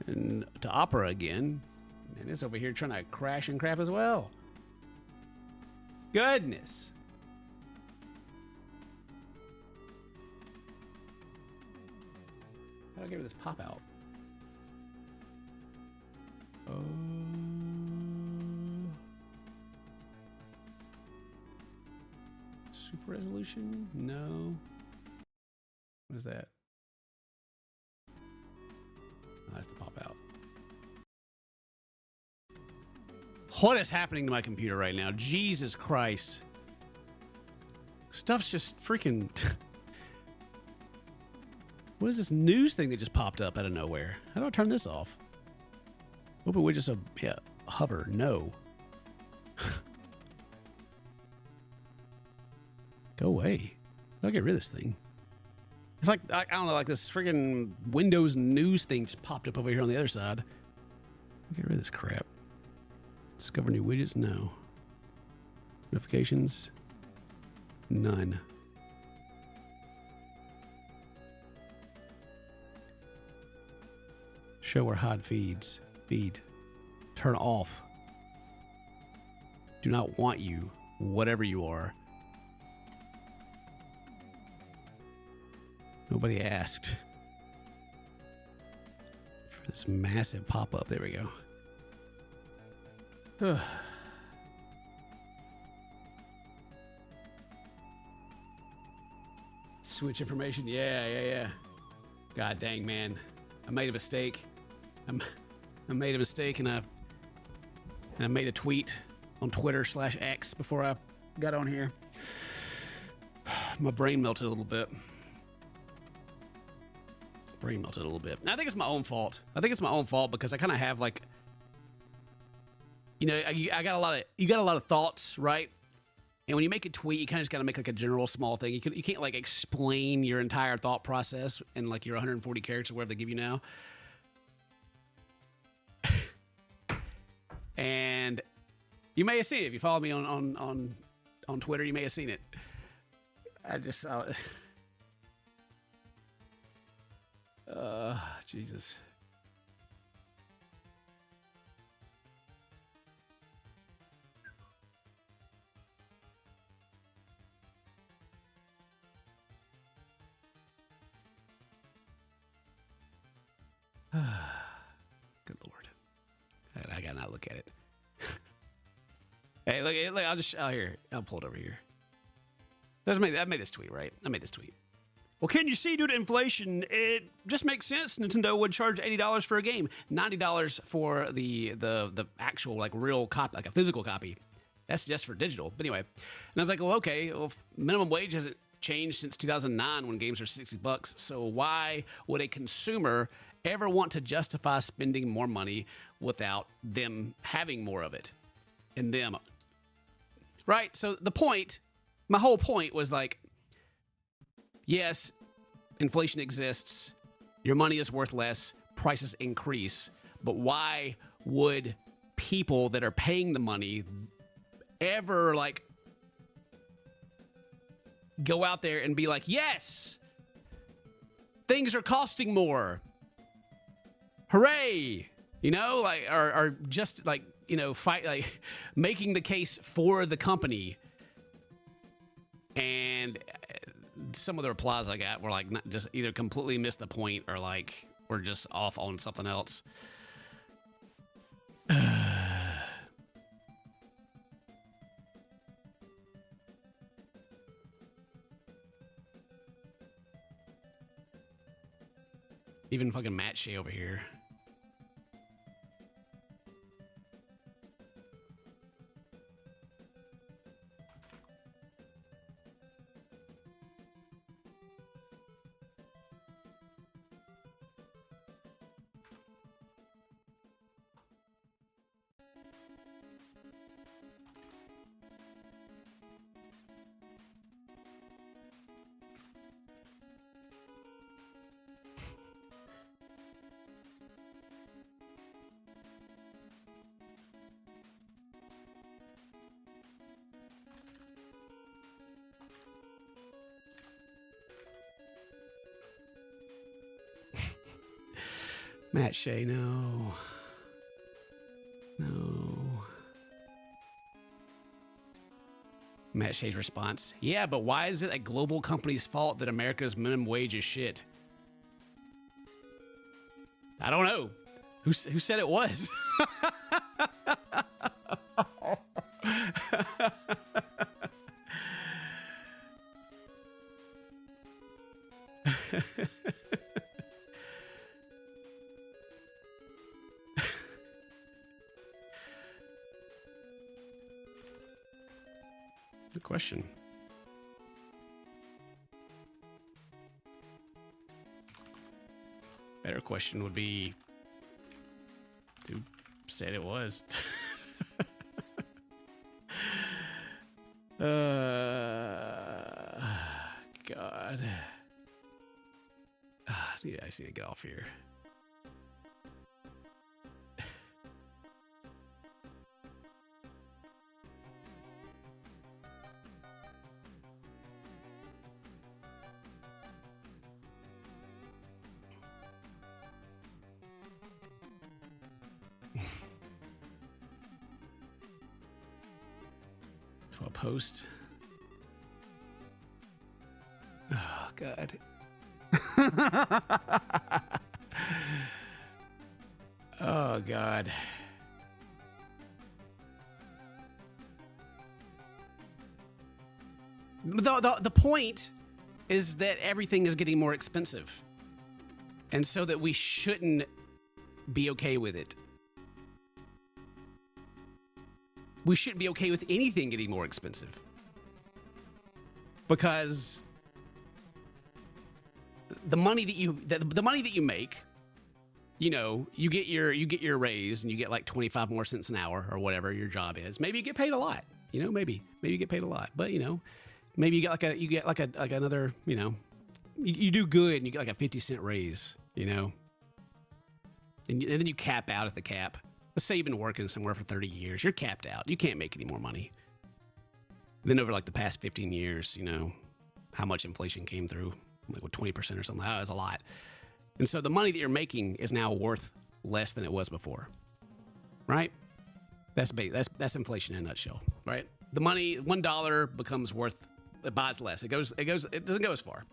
to Opera again. And it's over here trying to crash and crap as well. Goodness. How do I get rid of this pop out? Super resolution? No. What is that? Oh, that's the pop out. What is happening to my computer right now? Jesus Christ. Stuff's just freaking... What is this news thing that just popped up out of nowhere? How do I turn this off? Open widgets of... Yeah, hover. No. Go away. How do I get rid of this thing? It's like, I don't know, like this freaking Windows news thing just popped up over here on the other side. Get rid of this crap. Discover new widgets? No. Notifications? None. Show or hide feeds. Feed. Turn off. Do not want you, whatever you are. Nobody asked for this massive pop-up. There we go. Switch information. Yeah. God dang, man. I made a mistake. I made a mistake, and I made a tweet on Twitter/X before I got on here. My brain melted a little bit. And I think it's my own fault. Because I kind of have like, you know, I got a lot of thoughts, right? And when you make a tweet, you kind of just got to make like a general small thing. You can't like explain your entire thought process in like your 140 characters, whatever they give you now. And you may have seen it if you follow me on Twitter. You may have seen it. Jesus. Good Lord. I gotta not look at it. Hey, look, I'll pull it over here. I made this tweet, right? Well, can you see, due to inflation, it just makes sense Nintendo would charge $80 for a game, $90 for the actual, like, real copy, like a physical copy. That's just for digital. But anyway, and I was like, well, okay, well, minimum wage hasn't changed since 2009 when games are $60. So why would a consumer ever want to justify spending more money without them having more of it? And them. Right? So my whole point was like, yes, inflation exists. Your money is worth less. Prices increase. But why would people that are paying the money ever, like, go out there and be like, yes, things are costing more. Hooray. You know, like, or just, like, you know, fight, like, making the case for the company. And some of the replies I got were like, not just either completely missed the point or like we're just off on something else. Even fucking Matt Shea over here. Matt Shea, no. No. Matt Shea's response, yeah, but why is it a global company's fault that America's minimum wage is shit? I don't know. Who said it was? Good question. Better question would be, who said it was? God. Yeah, I just need to get off here. I'll post. Oh, God. Oh, God. The point is that everything is getting more expensive. And so that we shouldn't be okay with it. We shouldn't be okay with anything getting more expensive. Because the money that you make, you know, you get your raise and you get like 25 more cents an hour or whatever your job is. Maybe you get paid a lot, you know, maybe you get paid a lot, but you know, maybe you get like another, you know, you do good and you get like a 50-cent raise, you know, and then you cap out at the cap. Let's say you've been working somewhere for 30 years. You're capped out. You can't make any more money. Then over like the past 15 years, you know, how much inflation came through, like with 20% or something. That was a lot. And so the money that you're making is now worth less than it was before, right? That's inflation in a nutshell, right? The money, $1 becomes worth, it buys less. It doesn't go as far.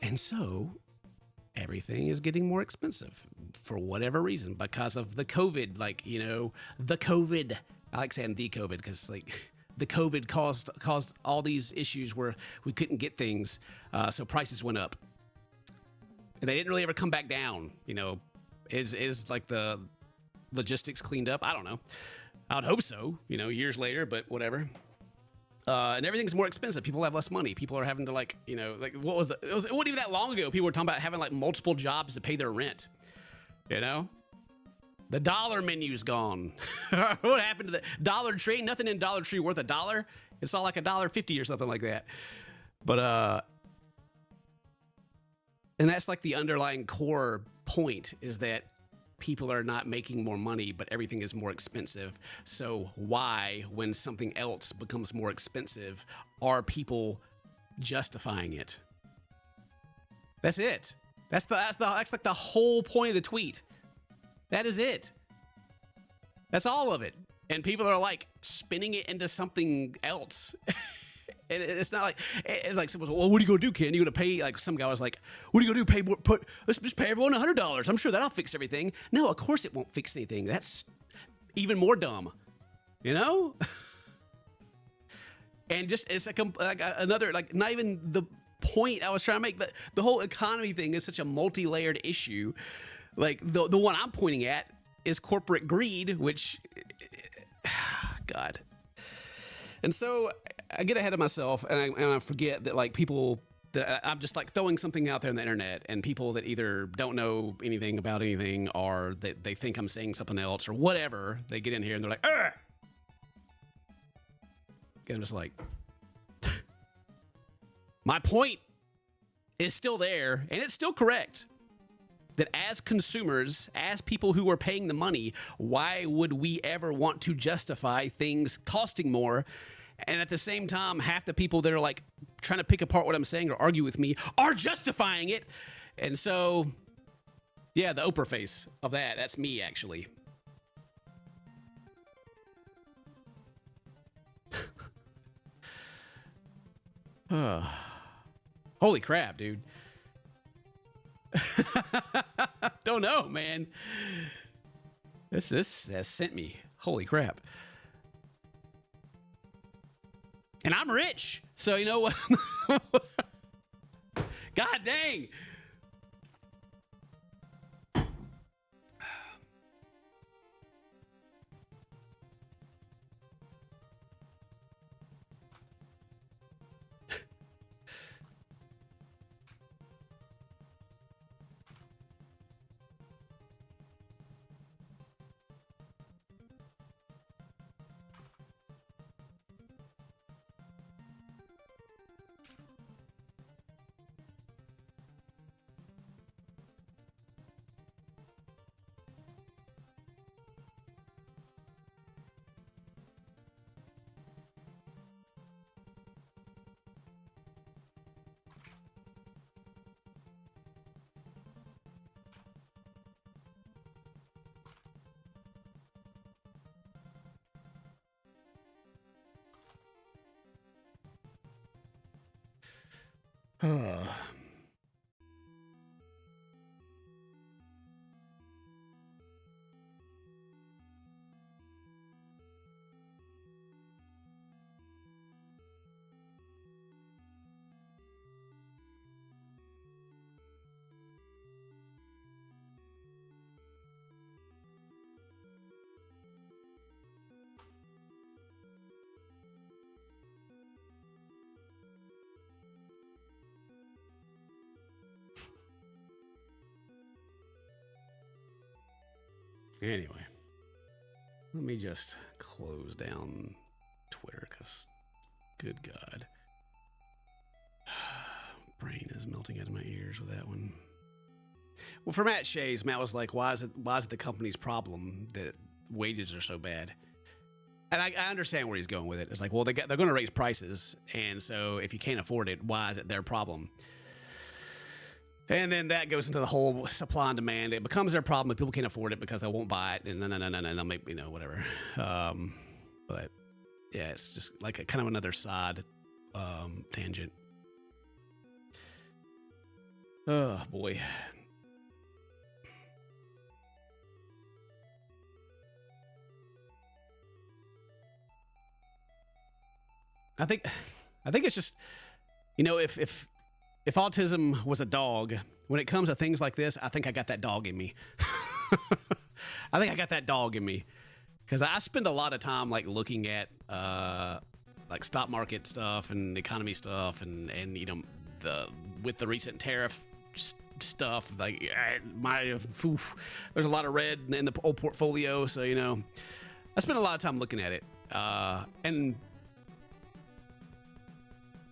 And so everything is getting more expensive for whatever reason because of the COVID, like, you know, the COVID. I like saying the COVID because like the COVID caused all these issues where we couldn't get things. So prices went up and they didn't really ever come back down. You know, is like the logistics cleaned up? I don't know. I would hope so, you know, years later, but whatever. And everything's more expensive. People have less money. People are having to like, you know, like it wasn't even that long ago. People were talking about having like multiple jobs to pay their rent, you know? The dollar menu's gone. What happened to the Dollar Tree? Nothing in Dollar Tree worth $1. It's all like $1.50 or something like that. But, and that's like the underlying core point is that people are not making more money, but everything is more expensive. So why, when something else becomes more expensive, are people justifying it? That's it. That's like the whole point of the tweet. That is it. That's all of it. And people are like spinning it into something else. And it's not like, it's like someone's, well, what are you going to do, Ken? You going to pay, like some guy was like, what are you going to do? Let's just pay everyone $100. I'm sure that'll fix everything. No, of course it won't fix anything. That's even more dumb, you know? And just, it's like another, like not even the point I was trying to make. The whole economy thing is such a multi-layered issue. Like the one I'm pointing at is corporate greed, which, God. And so I get ahead of myself and I forget that like people that I'm just like throwing something out there on the internet and people that either don't know anything about anything or that they think I'm saying something else or whatever, they get in here and they're like, Argh! And I'm just like, my point is still there and it's still correct. That as consumers, as people who are paying the money, why would we ever want to justify things costing more? And at the same time, half the people that are like trying to pick apart what I'm saying or argue with me are justifying it. And so, yeah, the Oprah face of that's me, actually. Holy crap, dude. Don't know, man. This has sent me. Holy crap. And I'm rich. So, you know what? God dang. Anyway, let me just close down Twitter because, good God, brain is melting out of my ears with that one. Well, for Matt Shays, Matt was like, "Why is it the company's problem that wages are so bad?" And I understand where he's going with it. It's like, well, they're going to raise prices, and so if you can't afford it, why is it their problem? And then that goes into the whole supply and demand. It becomes their problem if people can't afford it because they won't buy it, and they'll make, whatever. But yeah, it's just like kind of another side tangent. Oh boy. I think it's just, if autism was a dog, when it comes to things like this, I think I got that dog in me. I think I got that dog in me because I spend a lot of time like looking at like stock market stuff and economy stuff and with the recent tariff stuff, like there's a lot of red in the old portfolio, so I spend a lot of time looking at it, and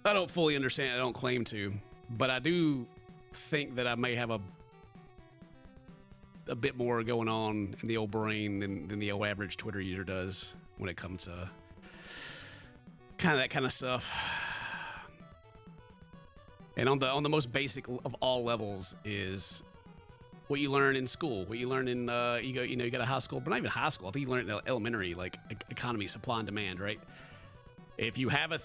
I don't fully understand. I don't claim to. But I do think that I may have a bit more going on in the old brain than the old average Twitter user does when it comes to that kind of stuff. And on the most basic of all levels is what you learn in school, what you learn in you got a high school, but not even high school. I think you learn it in elementary, like economy, supply and demand, right? If you have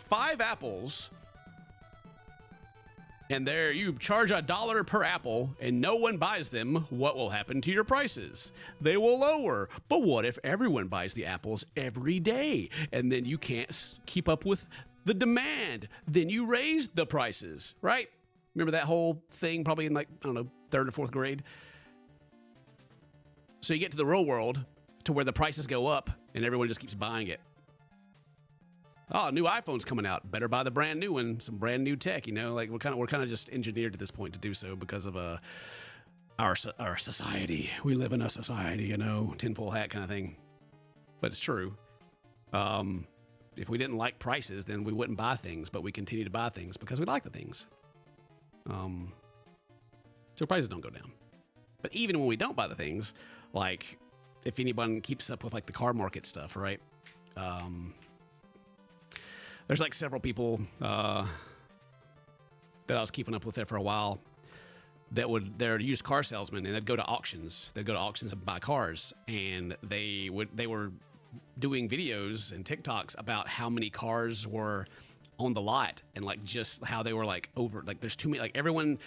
5 apples and there you charge $1 per apple and no one buys them, what will happen to your prices? They will lower. But what if everyone buys the apples every day and then you can't keep up with the demand? Then you raise the prices, right? Remember that whole thing probably in 3rd or 4th grade? So you get to the real world to where the prices go up and everyone just keeps buying it. Oh, new iPhone's coming out. Better buy the brand new one. Some brand new tech. We're kind of just engineered at this point to do so because of our society. We live in a society, tinfoil hat kind of thing. But it's true. If we didn't like prices, then we wouldn't buy things. But we continue to buy things because we like the things. So prices don't go down. But even when we don't buy the things, like if anyone keeps up with the car market stuff, right? There's several people that I was keeping up with there for a while they're used car salesmen, and they'd go to auctions. They'd go to auctions and buy cars, and they were doing videos and TikToks about how many cars were on the lot, and like just how they were like over, like there's too many, like everyone,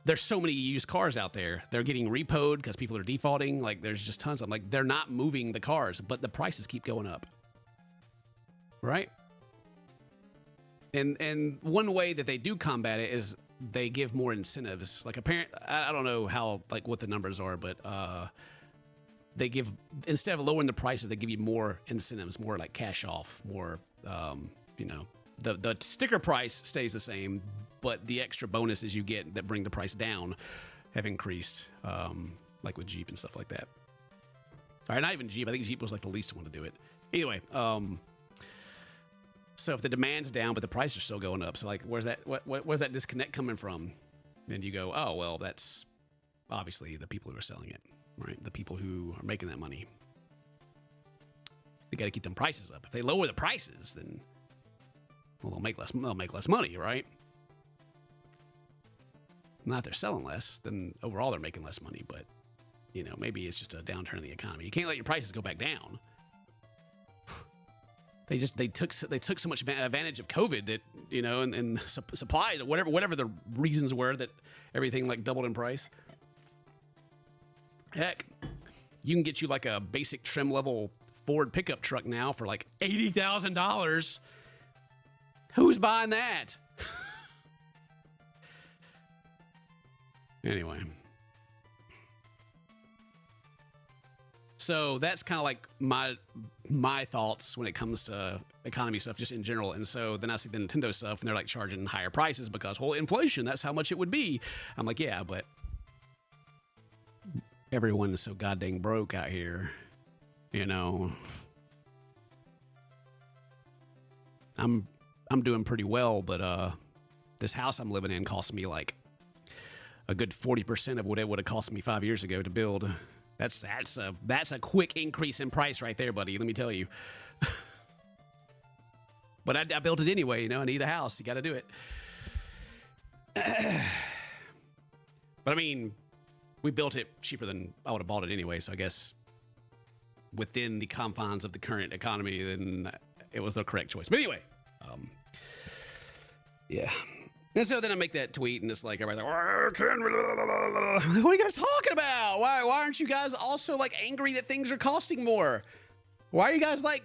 there's so many used cars out there. They're getting repoed because people are defaulting. Like there's just tons of them. Like they're not moving the cars, but the prices keep going up. Right? And one way that they do combat it is they give more incentives. Like I don't know how, like what the numbers are, but they give, instead of lowering the prices, they give you more incentives, more like cash off, more, you know, the sticker price stays the same, but the extra bonuses you get that bring the price down have increased, like with Jeep and stuff like that. All right, not even Jeep. I think Jeep was like the least one to do it. Either way, so if the demand's down, but the prices are still going up, so like, where's that disconnect coming from? Then you go, oh, well, that's obviously the people who are selling it, right? The people who are making that money. They got to keep them prices up. If they lower the prices, then well, they'll make less money, right? Not if they're selling less, then overall they're making less money, but you know, maybe it's just a downturn in the economy. You can't let your prices go back down. They took so much advantage of COVID that, you know, and supplies or whatever the reasons were that everything like doubled in price. Heck, you can get you like a basic trim level Ford pickup truck now for like $80,000. Who's buying that? Anyway. So that's kind of like my thoughts when it comes to economy stuff, just in general. And so then I see the Nintendo stuff, and they're like charging higher prices because whole inflation, that's how much it would be. I'm like, yeah, but everyone is so goddamn broke out here, you know. I'm doing pretty well, but this house I'm living in cost me like a good 40% of what it would have cost me 5 years ago to build. That's a quick increase in price right there, buddy. Let me tell you. But I built it anyway. You know, I need a house. You got to do it. But I mean, we built it cheaper than I would have bought it anyway. So I guess within the confines of the current economy, then it was the correct choice. But anyway, yeah. And so then I make that tweet, and it's like everybody's like, what are you guys talking about? Why aren't you guys also like angry that things are costing more? Why are you guys like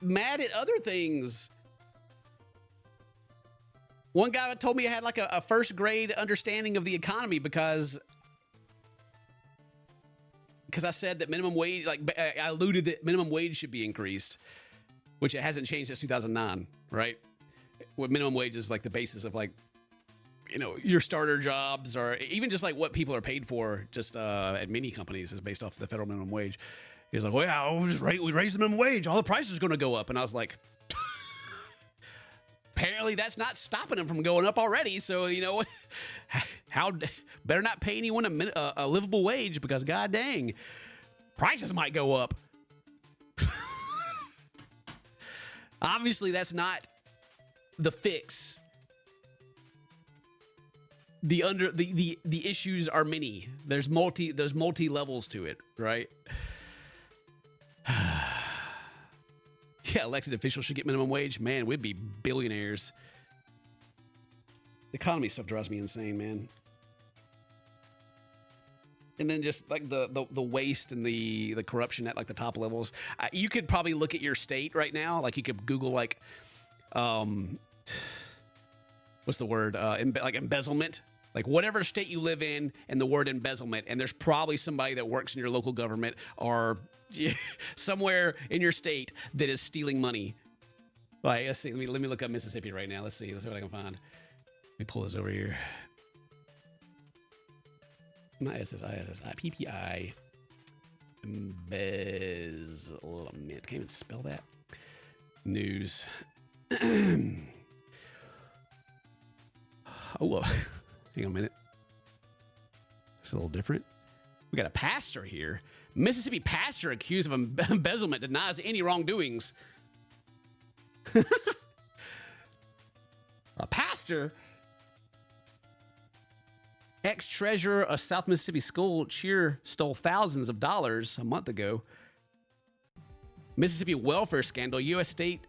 mad at other things? One guy told me I had like a first grade understanding of the economy because I said that minimum wage, like I alluded that minimum wage should be increased, which it hasn't changed since 2009, right? What minimum wage is like the basis of like, you know, your starter jobs, or even just like what people are paid for just at many companies is based off the federal minimum wage. He's like, well, yeah, we raise the minimum wage, all the prices are going to go up. And I was like, apparently that's not stopping them from going up already. So, you know, how better not pay anyone a livable wage, because god dang, prices might go up. Obviously that's not the fix. The issues are many. There's multi levels to it, right? Yeah, elected officials should get minimum wage. Man, we'd be billionaires. The economy stuff drives me insane, man. And then just like the waste and the corruption at like the top levels. You could probably look at your state right now. Like you could Google like, what's the word? Like embezzlement. Like whatever state you live in and the word embezzlement. And there's probably somebody that works in your local government or somewhere in your state that is stealing money. Like, let's see. Let me look up Mississippi right now. Let's see what I can find. Let me pull this over here. Not SSI, PPI. Embezzlement. Can't even spell that. News. Oh, hang on a minute. It's a little different. We got a pastor here. Mississippi pastor accused of embezzlement denies any wrongdoings. A pastor? Ex-treasurer of South Mississippi School Cheer stole thousands of dollars a month ago. Mississippi welfare scandal. U.S. state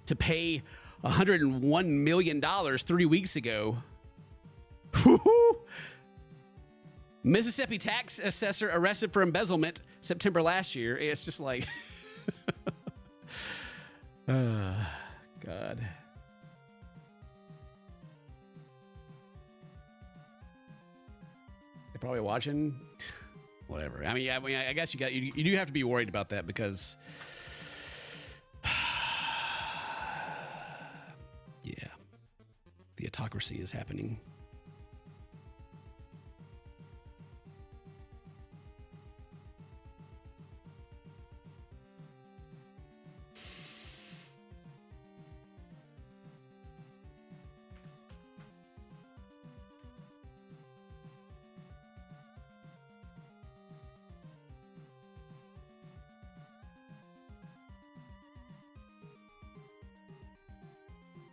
to pay $101 million 3 weeks ago. Mississippi tax assessor arrested for embezzlement September last year. It's just like, God. They're probably watching. Whatever. I mean, I guess you do have to be worried about that because, yeah, the autocracy is happening.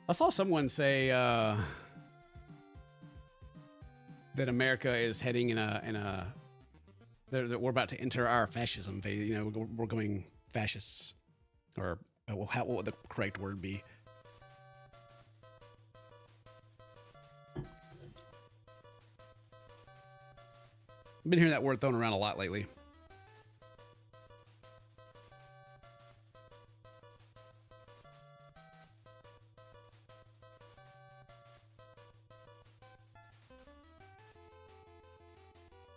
I saw someone say that America is heading that we're about to enter our fascism phase. You know, we're going fascists, or what would the correct word be? I've been hearing that word thrown around a lot lately.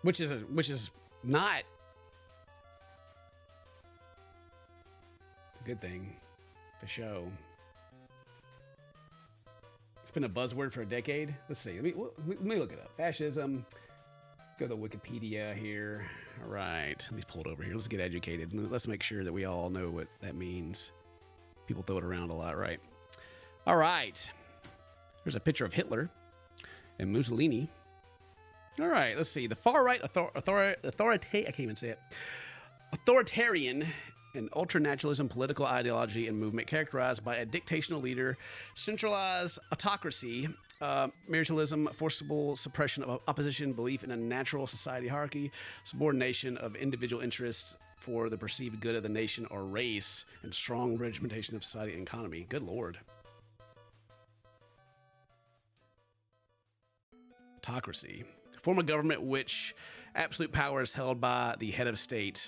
Which is not a good thing, for show. It's been a buzzword for a decade. Let's see. Let me look it up. Fascism. Go to the Wikipedia here. All right. Let me pull it over here. Let's get educated. Let's make sure that we all know what that means. People throw it around a lot, right? All right. There's a picture of Hitler and Mussolini. All right, let's see. The far-right authoritarian and ultranationalism political ideology and movement characterized by a dictatorial leader, centralized autocracy, militarism, forcible suppression of opposition, belief in a natural society hierarchy, subordination of individual interests for the perceived good of the nation or race, and strong regimentation of society and economy. Good Lord. Autocracy. Form of government which absolute power is held by the head of state,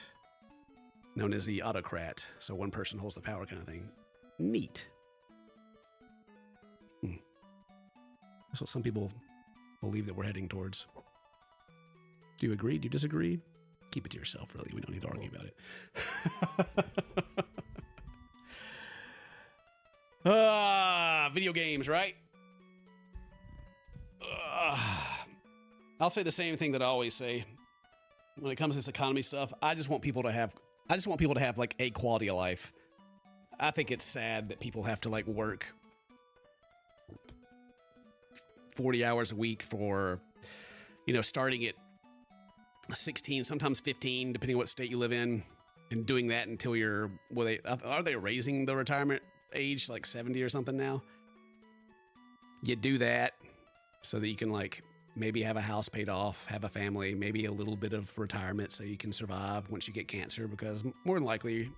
known as the autocrat. So one person holds the power kind of thing. Neat. That's what some people believe that we're heading towards. Do you agree? Do you disagree? Keep it to yourself, really. We don't need to argue about it. Video games, right? I'll say the same thing that I always say when it comes to this economy stuff. I just want people to have like a quality of life. I think it's sad that people have to like work 40 hours a week for, you know, starting at 16, sometimes 15, depending on what state you live in, and doing that until you're, are they raising the retirement age like 70 or something now? You do that so that you can like maybe have a house paid off, have a family, maybe a little bit of retirement so you can survive once you get cancer, because more than likely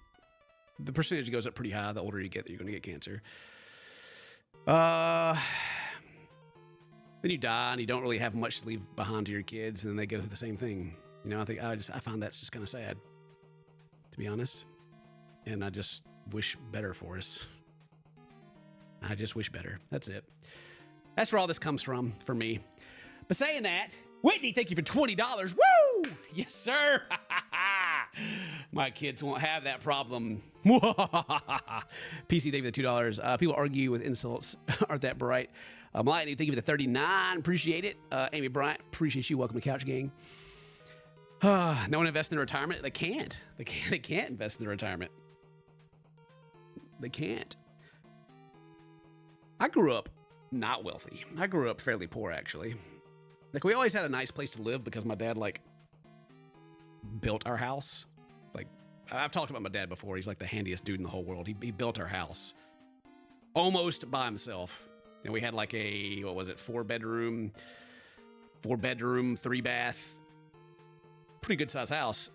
the percentage goes up pretty high the older you get that you're going to get cancer. Then you die and you don't really have much to leave behind to your kids, and then they go through the same thing. You know, I find that's just kind of sad, to be honest. And I just wish better for us. I just wish better. That's it. That's where all this comes from for me. But saying that, Whitney, thank you for $20. Woo! Yes, sir. My kids won't have that problem. PC, thank you for the $2. People argue with insults aren't that bright. Melanie, thank you for the 39. Appreciate it. Amy Bryant, appreciate you. Welcome to Couch Gang. No one invests in their retirement. They can't. They can't invest in their retirement. They can't. I grew up not wealthy. I grew up fairly poor, actually. Like, we always had a nice place to live because my dad, like, built our house. Like, I've talked about my dad before. He's like the handiest dude in the whole world. He built our house almost by himself. And we had like a, 4-bedroom, 4-bedroom, 3-bath, pretty good size house.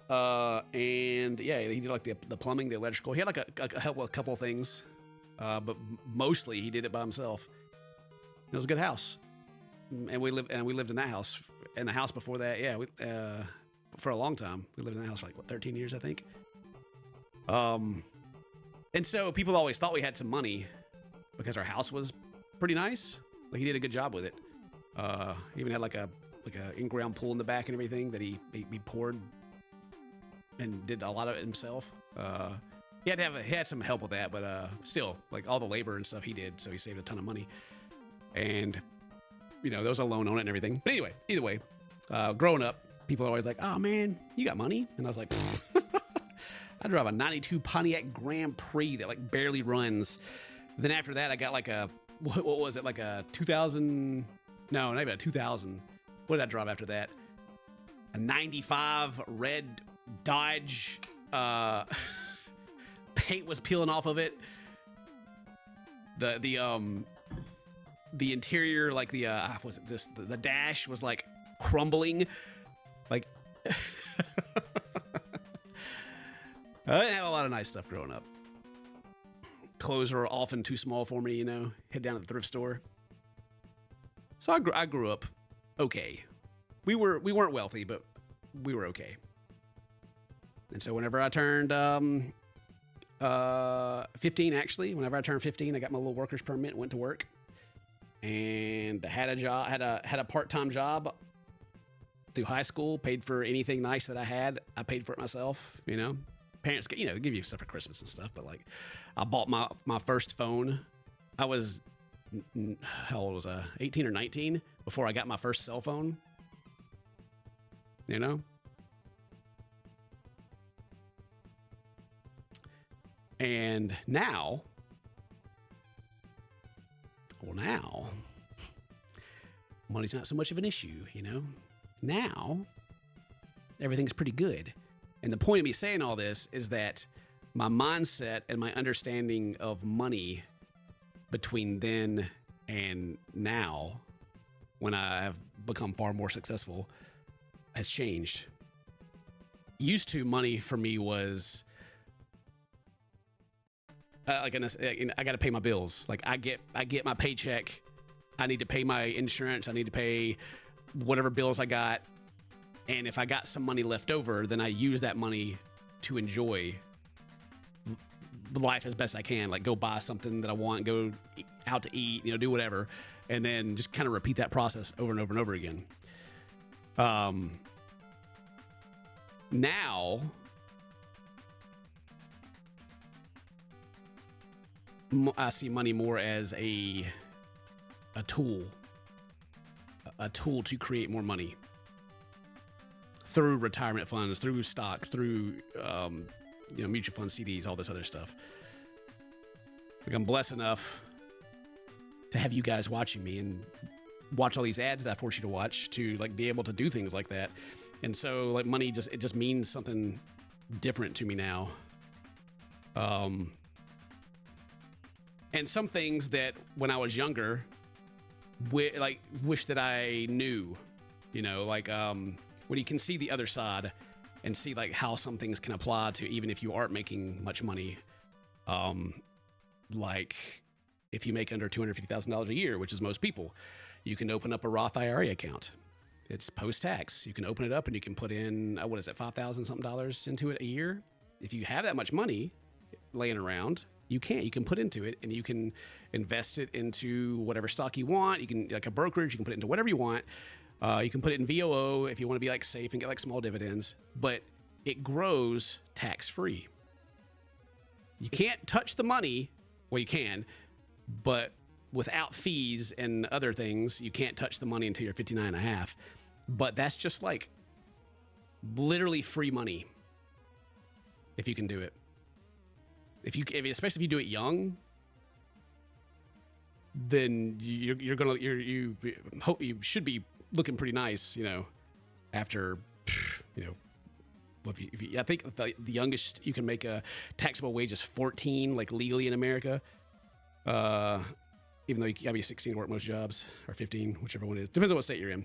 And yeah, he did like the plumbing, the electrical. He had like a help with a couple of things, but mostly he did it by himself. It was a good house, and we lived in that house. And the house before that, yeah, for a long time, we lived in that house for like 13 years, I think. And so people always thought we had some money because our house was pretty nice. Like he did a good job with it. He even had like a in-ground pool in the back and everything that he poured and did a lot of it himself. He had some help with that, but still, like all the labor and stuff he did, so he saved a ton of money. And there was a loan on it and everything. But anyway, either way, growing up, people are always like, "Oh man, you got money," and I was like, I drive a '92 Pontiac Grand Prix that like barely runs. Then after that, I got like what was it, like a 2000? No, not even a 2000. What did I drive after that? A 95 red Dodge. Paint was peeling off of it. The interior, like was it just the dash was like crumbling, like. I didn't have a lot of nice stuff growing up. Clothes were often too small for me, head down to the thrift store. So I grew up okay. We weren't wealthy, but we were okay. And so whenever I turned 15, actually, whenever I turned 15, I got my little worker's permit and went to work. And I had a job, had a part-time job through high school, paid for anything nice that I had. I paid for it myself, Parents, give you stuff for Christmas and stuff, but like, I bought my first phone. I was, how old was I? 18 or 19 before I got my first cell phone. And now, money's not so much of an issue, Now, everything's pretty good. And the point of me saying all this is that my mindset and my understanding of money between then and now, when I have become far more successful, has changed. Used to, money for me was I got to pay my bills. Like I get my paycheck. I need to pay my insurance. I need to pay whatever bills I got. And if I got some money left over, then I use that money to enjoy life as best I can. Like go buy something that I want, go out to eat, do whatever. And then just kind of repeat that process over and over and over again. Now, I see money more as a tool to create more money. Through retirement funds, through stock, through mutual funds, CDs, all this other stuff. Like I'm blessed enough to have you guys watching me and watch all these ads that I force you to watch to like be able to do things like that. And so like money just means something different to me now. And some things that when I was younger, wish that I knew, when you can see the other side and see like how some things can apply to even if you aren't making much money. Like if you make under $250,000 a year, which is most people, you can open up a Roth IRA account. It's post-tax. You can open it up and you can put in, $5,000 something into it a year. If you have that much money laying around, you can put into it and you can invest it into whatever stock you want. You can, like a brokerage, you can put it into whatever you want. You can put it in VOO if you want to be like safe and get like small dividends, but it grows tax-free. You can't touch the money. Well, you can, but without fees and other things, you can't touch the money until you're 59 and a half. But that's just like literally free money if you can do it. Especially if you do it young, then you should be looking pretty nice, after, I think the youngest you can make a taxable wage is 14, like legally in America. even though you gotta be 16 to work most jobs, or 15, whichever one it is. Depends on what state you're in.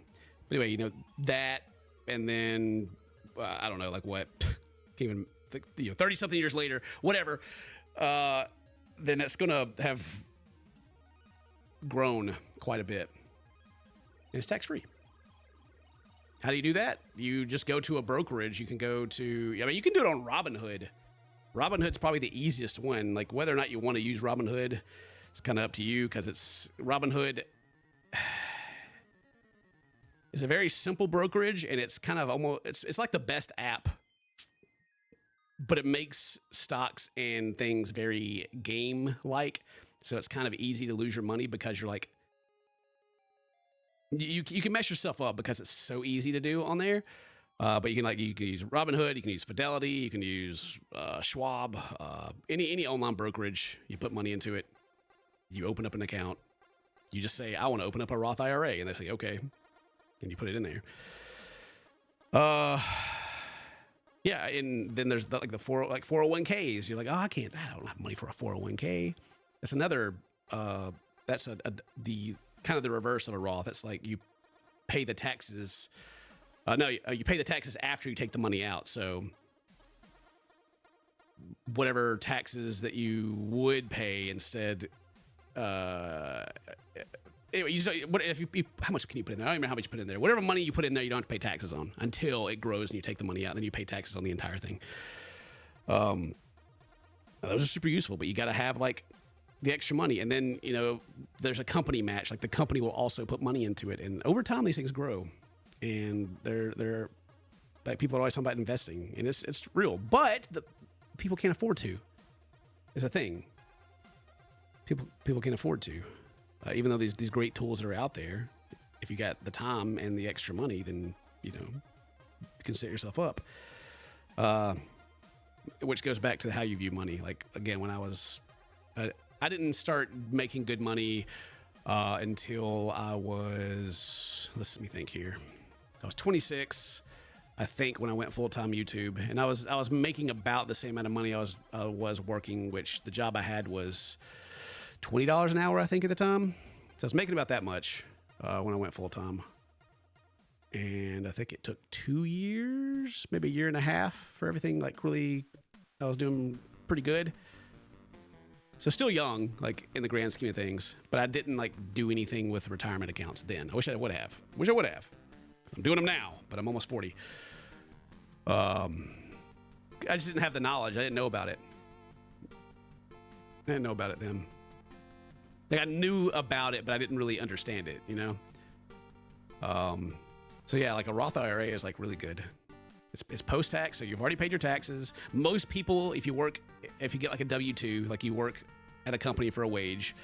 But anyway, you know, that, and then, I don't know, like what, can't even, you know, 30 something years later, whatever, then it's gonna have grown quite a bit. And it's tax free. How do you do that? You just go to a brokerage. You can go to, I mean, you can do it on Robinhood. Robinhood's probably the easiest one. Like, whether or not you want to use Robinhood, it's kind of up to you, because it's Robinhood is a very simple brokerage, and it's kind of almost, it's like the best app, but it makes stocks and things very game-like. So it's kind of easy to lose your money, because you're like, you can mess yourself up because it's so easy to do on there. But you can use Robinhood, you can use Fidelity, you can use Schwab, any online brokerage. You put money into it, you open up an account, you just say, I want to open up a Roth IRA, and they say, okay, and you put it in there. Yeah, and then there's the 401ks. You're like, oh, I don't have money for a 401k. That's another. That's the kind of the reverse of a Roth. That's like you pay the taxes. You pay the taxes after you take the money out. So whatever taxes that you would pay instead. Anyway, how much can you put in there? I don't remember how much you put in there. Whatever money you put in there, you don't have to pay taxes on until it grows and you take the money out. And then you pay taxes on the entire thing. Those are super useful, but you got to have like the extra money. And then, you know, there's a company match. Like, the company will also put money into it. And over time, these things grow. And they're like, people are always talking about investing, and it's real, but people can't afford to. It's a thing. People can't afford to, even though these great tools are out there. If you got the time and the extra money, then you know you can set yourself up. Which goes back to how you view money. Like, again, when I didn't start making good money until I was, let me think here. I was 26, I think, when I went full-time YouTube, and I was making about the same amount of money I was working, which the job I had was $20 an hour, I think, at the time. So I was making about that much when I went full-time. And I think it took 2 years, maybe a year and a half, for everything, like, really, I was doing pretty good. So still young, like, in the grand scheme of things, but I didn't, like, do anything with retirement accounts then. I wish I would have. I'm doing them now, but I'm almost 40. I just didn't have the knowledge. I didn't know about it. I didn't know about it then. Like, I knew about it, but I didn't really understand it, you know? So yeah, like a Roth IRA is like really good. It's post-tax, so you've already paid your taxes. Most people, if you get like a W-2, like you work at a company for a wage,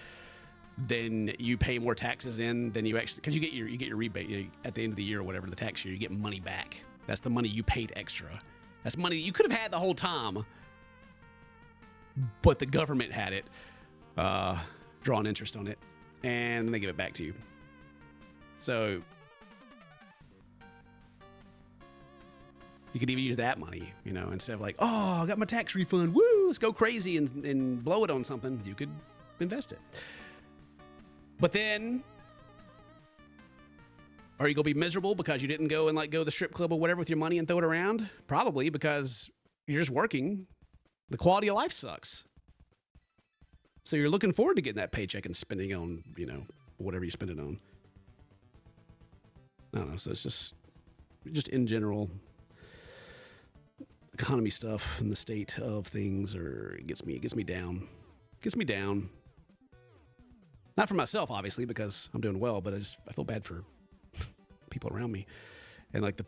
then you pay more taxes in than you actually, because you get your rebate at the end of the year or whatever, the tax year, you get money back. That's the money you paid extra. That's money you could have had the whole time, but the government had it, drawing interest on it, and then they give it back to you. So you could even use that money, you know, instead of like, oh, I got my tax refund, woo, let's go crazy and blow it on something. You could invest it. But then, are you going to be miserable because you didn't go and like go to the strip club or whatever with your money and throw it around? Probably, because you're just working. The quality of life sucks. So you're looking forward to getting that paycheck and spending on, you know, whatever you spend it on. I don't know. So it's just in general, economy stuff and the state of things it gets me down. Gets me down. Not for myself, obviously, because I'm doing well, but I feel bad for people around me. And like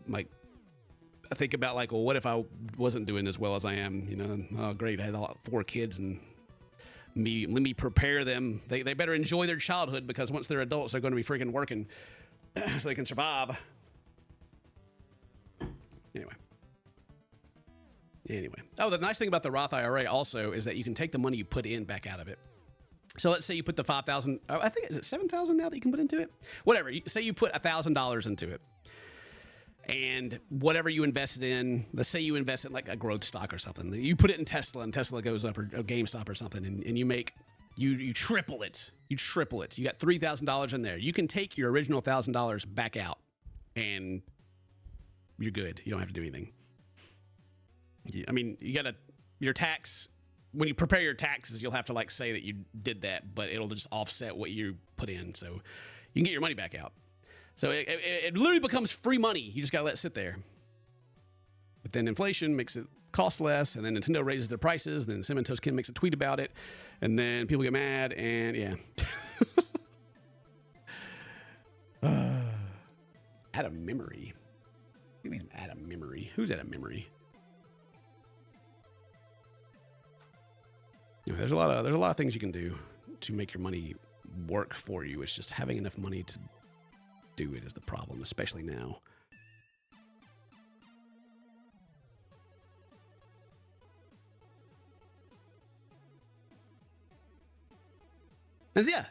I think about like, well, what if I wasn't doing as well as I am? You know, oh great, I had 4 kids, and let me prepare them. They better enjoy their childhood, because once they're adults, they're going to be freaking working so they can survive. Anyway. Oh, the nice thing about the Roth IRA also is that you can take the money you put in back out of it. So let's say you put the $5,000, I think, is it $7,000 now that you can put into it? Whatever. Say you put $1,000 into it. And whatever you invested in, let's say you invest in like a growth stock or something. You put it in Tesla, and Tesla goes up, or GameStop or something, and you make You triple it. You triple it. You got $3,000 in there. You can take your original $1,000 back out, and you're good. You don't have to do anything. I mean, you got to your tax. When you prepare your taxes, you'll have to like say that you did that, but it'll just offset what you put in, so you can get your money back out. So it literally becomes free money. You just gotta let it sit there. But then inflation makes it cost less, and then Nintendo raises their prices, and then Cinnamon Toast Ken makes a tweet about it, and then people get mad, and yeah. Out of memory. What do you mean out of memory? Who's out of memory? You know, there's a lot of things you can do to make your money work for you. It's just having enough money to do it is the problem, especially now. And yeah,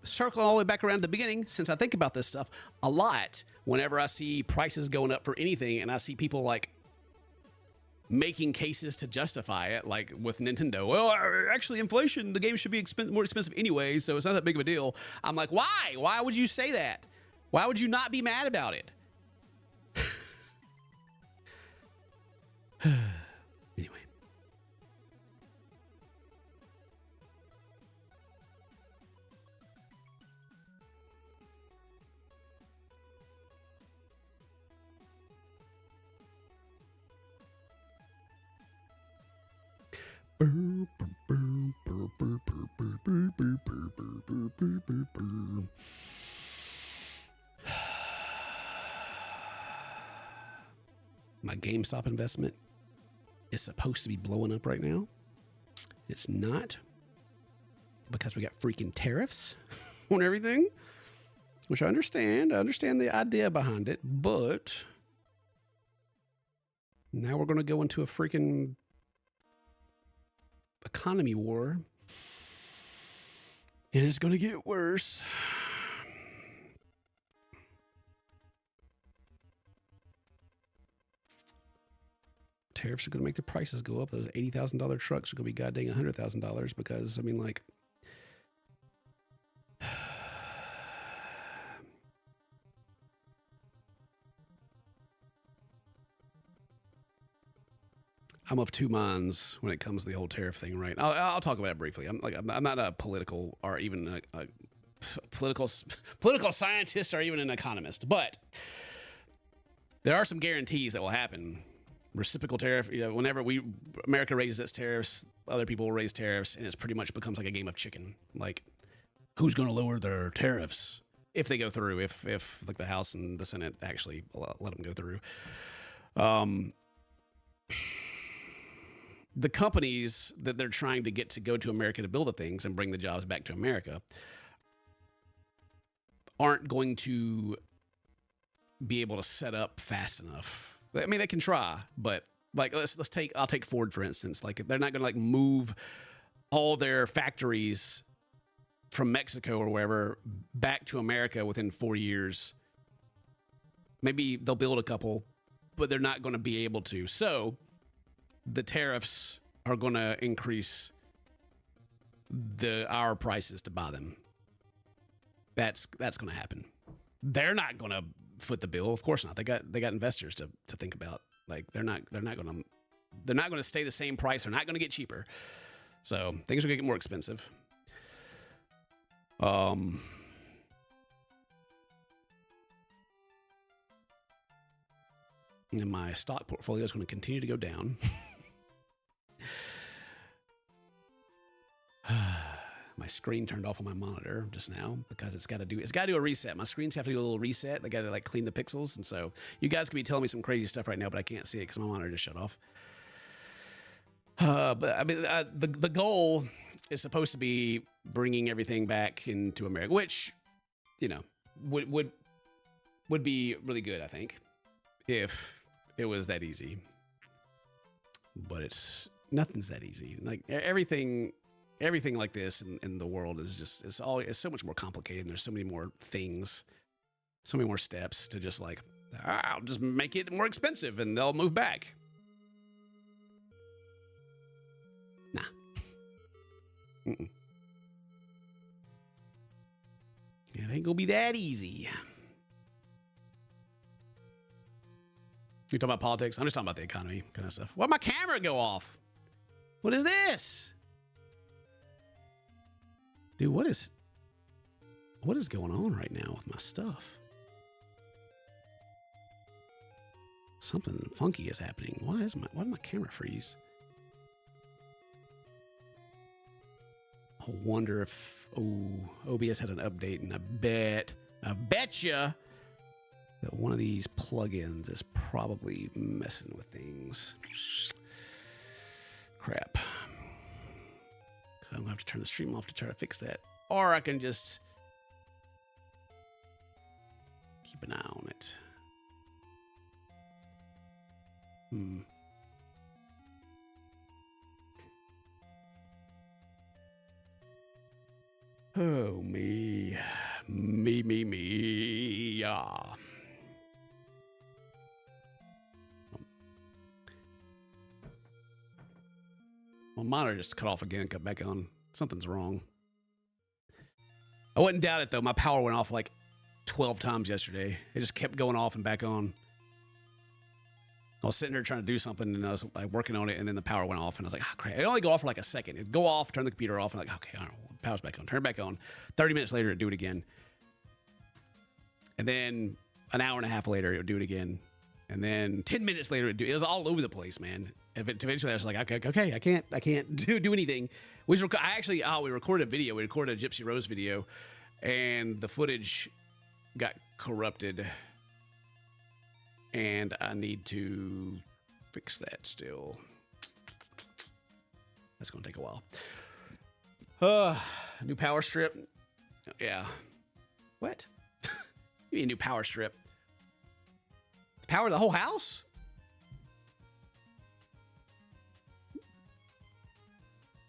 circling all the way back around to the beginning, since I think about this stuff a lot, whenever I see prices going up for anything and I see people like making cases to justify it, like with Nintendo, well, actually inflation, the game should be more expensive anyway, so it's not that big of a deal. I'm like, why? Why would you say that? Why would you not be mad about it? Anyway. My GameStop investment is supposed to be blowing up right now. It's not, because we got freaking tariffs on everything, which I understand. I understand the idea behind it, but now we're going to go into a freaking economy war, and it's going to get worse. Tariffs are going to make the prices go up. Those $80,000 trucks are going to be goddamn $100,000 because, I mean, like, I'm of two minds when it comes to the whole tariff thing, right? I'll talk about it briefly. I'm not a political or even a political scientist or even an economist, but there are some guarantees that will happen. Reciprocal tariff, you know, whenever America raises its tariffs, other people will raise tariffs, and it pretty much becomes like a game of chicken. Like, who's going to lower their tariffs if they go through? If like the House and the Senate actually let them go through. The companies that they're trying to get to go to America to build the things and bring the jobs back to America aren't going to be able to set up fast enough. I mean, they can try, but like I'll take Ford for instance. Like, they're not going to like move all their factories from Mexico or wherever back to America within 4 years. Maybe they'll build a couple, but they're not going to be able to. So the tariffs are going to increase our prices to buy them. That's going to happen. They're not going to foot the bill, of course not. They got investors to think about. Like, they're not going to stay the same price. They're not going to get cheaper. So things are going to get more expensive. And my stock portfolio is going to continue to go down. My screen turned off on my monitor just now because it's got to do a reset. My screens have to do a little reset. They got to like clean the pixels, and so you guys could be telling me some crazy stuff right now, but I can't see it because my monitor just shut off. But I mean, the goal is supposed to be bringing everything back into America, which, you know, would be really good, I think, if it was that easy. But nothing's that easy. Like, everything like this in the world is just, it's so much more complicated, and there's so many more things, so many more steps to just like, I'll just make it more expensive and they'll move back. Nah. ain't gonna be that easy. You talking about politics? I'm just talking about the economy kind of stuff. Why'd my camera go off? What is this? Dude, what is going on right now with my stuff? Something funky is happening. Why did my camera freeze? I wonder if OBS had an update, and I betcha that one of these plugins is probably messing with things. Crap. I'm gonna have to turn the stream off to try to fix that. Or I can just keep an eye on it. Oh, me. Yeah. My monitor just cut off again and cut back on. Something's wrong. I wouldn't doubt it, though. My power went off like 12 times yesterday. It just kept going off and back on. I was sitting there trying to do something, and I was like working on it, and then the power went off, and I was like, oh, crap. It only go off for like a second. It'd go off, turn the computer off, and I'm like, okay, I don't know. Power's back on. Turn it back on. 30 minutes later, it'd do it again. And then an hour and a half later, it would do it again. And then 10 minutes later, it was all over the place, man. Eventually, I was like, okay, I can't do anything. We recorded a video. We recorded a Gypsy Rose video, and the footage got corrupted. And I need to fix that still. That's going to take a while. New power strip. Yeah. What? You need a new power strip. The power of the whole house?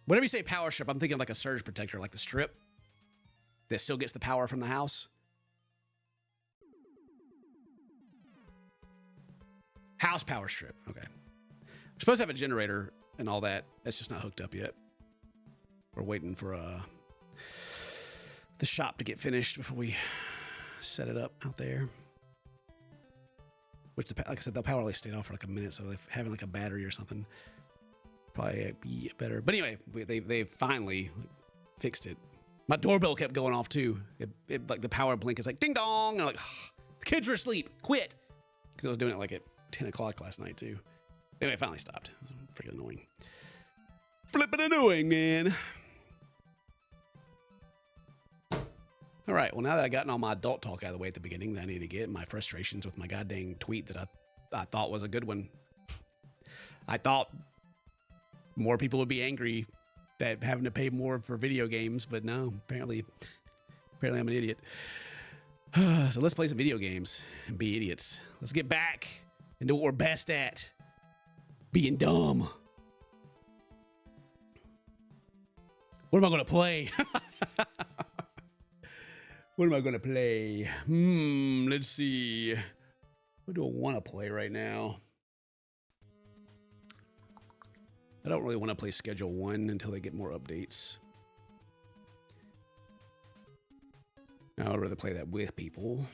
Whenever you say power strip, I'm thinking of like a surge protector, like the strip that still gets the power from the house. House power strip. Okay. We're supposed to have a generator and all that. That's just not hooked up yet. We're waiting for the shop to get finished before we set it up out there. Which, like I said, the power only stayed off for like a minute, so if having like a battery or something probably be better. But anyway, they finally fixed it. My doorbell kept going off too. It like the power blink is like ding dong, and I'm like, oh, the kids were asleep. Quit, because I was doing it like at 10 o'clock last night too. Anyway, it finally stopped. It was freaking annoying. Flippin' annoying, man. All right, well, now that I gotten all my adult talk out of the way at the beginning that I need to get, my frustrations with my goddamn tweet that I thought was a good one. I thought more people would be angry that having to pay more for video games, but no, apparently I'm an idiot. So let's play some video games and be idiots. Let's get back into what we're best at, being dumb. What am I going to play? What am I going to play? Let's see. What do I want to play right now? I don't really want to play Schedule 1 until they get more updates. I'd rather play that with people.